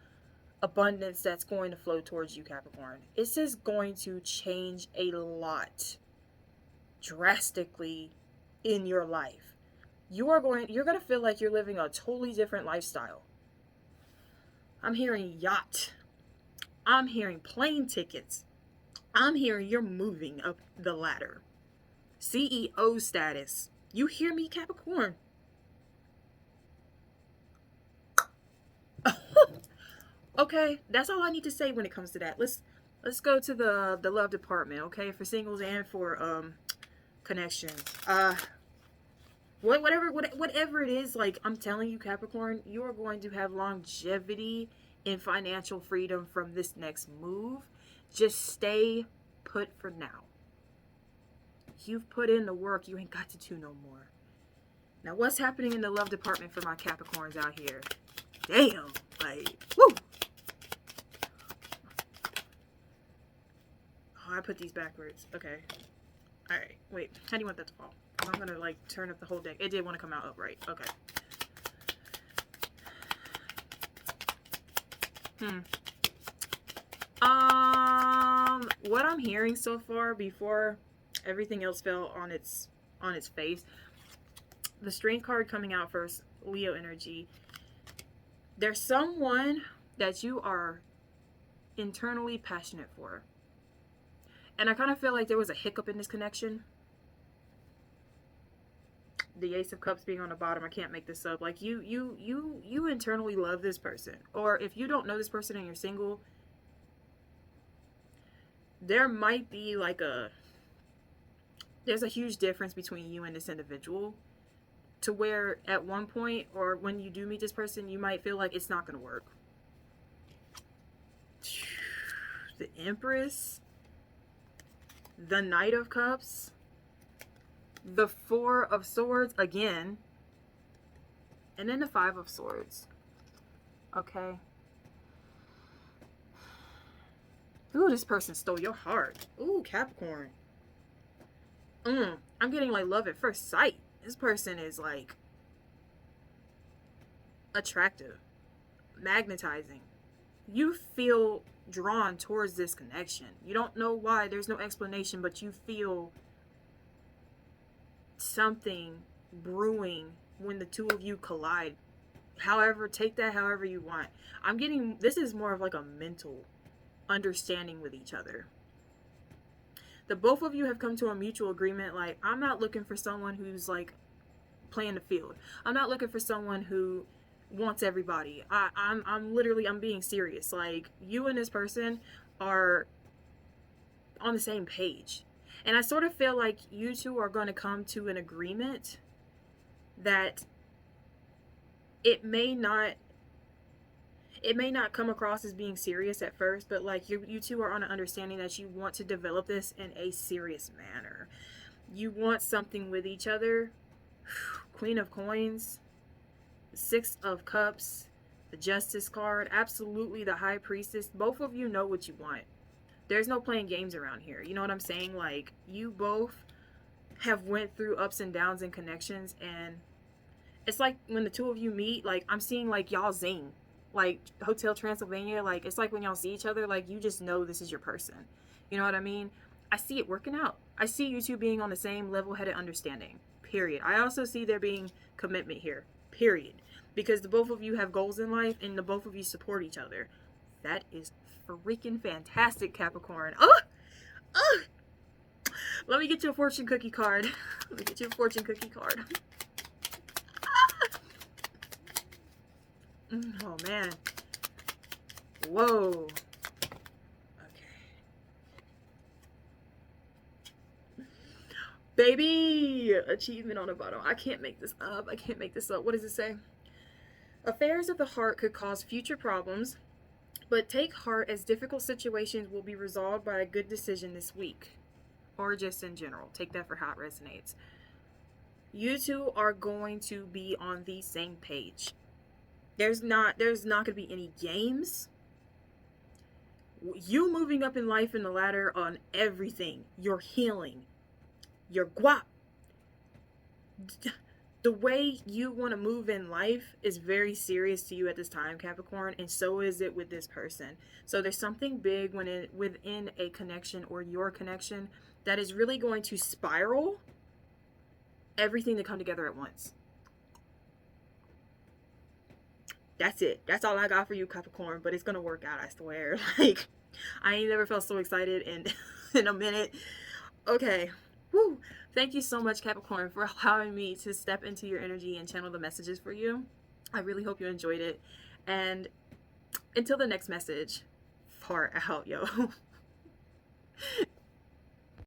abundance that's going to flow towards you, Capricorn. It's just going to change a lot drastically in your life. You're going to feel like you're living a totally different lifestyle. I'm hearing yacht. I'm hearing plane tickets. I'm hearing you're moving up the ladder. CEO status. You hear me, Capricorn? Okay, that's all I need to say when it comes to that. Let's go to the love department, okay? For singles and for connections. Whatever it is, like, I'm telling you, Capricorn, you are going to have longevity and financial freedom from this next move. Just stay put for now. You've put in the work. You ain't got to do no more. Now, what's happening in the love department for my Capricorns out here? Damn. Like, woo. Oh, I put these backwards. Okay. All right. Wait. How do you want that to fall? I'm going to, like, turn up the whole deck. It did want to come out upright. Okay. What I'm hearing so far, before everything else fell on its face, the Strength card coming out first, Leo energy. There's someone that you are internally passionate for. And I kind of feel like there was a hiccup in this connection. The Ace of Cups being on the bottom, I can't make this up. Like, you internally love this person. Or if you don't know this person and you're single, there might be like there's a huge difference between you and this individual, to where at one point, or when you do meet this person, you might feel like it's not going to work. The Empress, the Knight of Cups, the Four of Swords again, and then the Five of Swords. Okay. Ooh, this person stole your heart. Ooh, Capricorn. I'm getting like love at first sight. This person is like attractive, magnetizing. You feel drawn towards this connection. You don't know why. There's no explanation, but you feel something brewing when the two of you collide. However, take that however you want. I'm getting, this is more of like a mental understanding with each other. The both of you have come to a mutual agreement. Like, I'm not looking for someone who's like playing the field. I'm not looking for someone who wants everybody. I'm being serious. Like, you and this person are on the same page. And I sort of feel like you two are going to come to an agreement that it may not come across as being serious at first, but like you two are on an understanding that you want to develop this in a serious manner. You want something with each other. Queen of Coins, Six of Cups, the Justice card, absolutely the High Priestess. Both of you know what you want. There's no playing games around here. You know what I'm saying? Like, you both have went through ups and downs and connections, and it's like when the two of you meet, like, I'm seeing like y'all zing. Like Hotel Transylvania, like, it's like when y'all see each other, like, you just know this is your person. You know what I mean? I see it working out. I see you two being on the same level-headed understanding, period. I also see there being commitment here, period. Because the both of you have goals in life, and the both of you support each other. That is freaking fantastic, Capricorn. Let me get you a fortune cookie card. Let me get you a fortune cookie card. Oh, man. Whoa. Okay. Baby! Achievement on the bottom. I can't make this up. I can't make this up. What does it say? Affairs of the heart could cause future problems, but take heart as difficult situations will be resolved by a good decision this week. Or just in general. Take that for how it resonates. You two are going to be on the same page. There's not going to be any games. You moving up in life in the ladder on everything. Your healing. Your guap. The way you want to move in life is very serious to you at this time, Capricorn, and so is it with this person. So there's something big within a connection or your connection that is really going to spiral everything to come together at once. That's it. That's all I got for you, Capricorn, but it's going to work out, I swear. Like, I ain't never felt so excited in a minute. Okay. Woo. Thank you so much, Capricorn, for allowing me to step into your energy and channel the messages for you. I really hope you enjoyed it. And until the next message, far out, yo.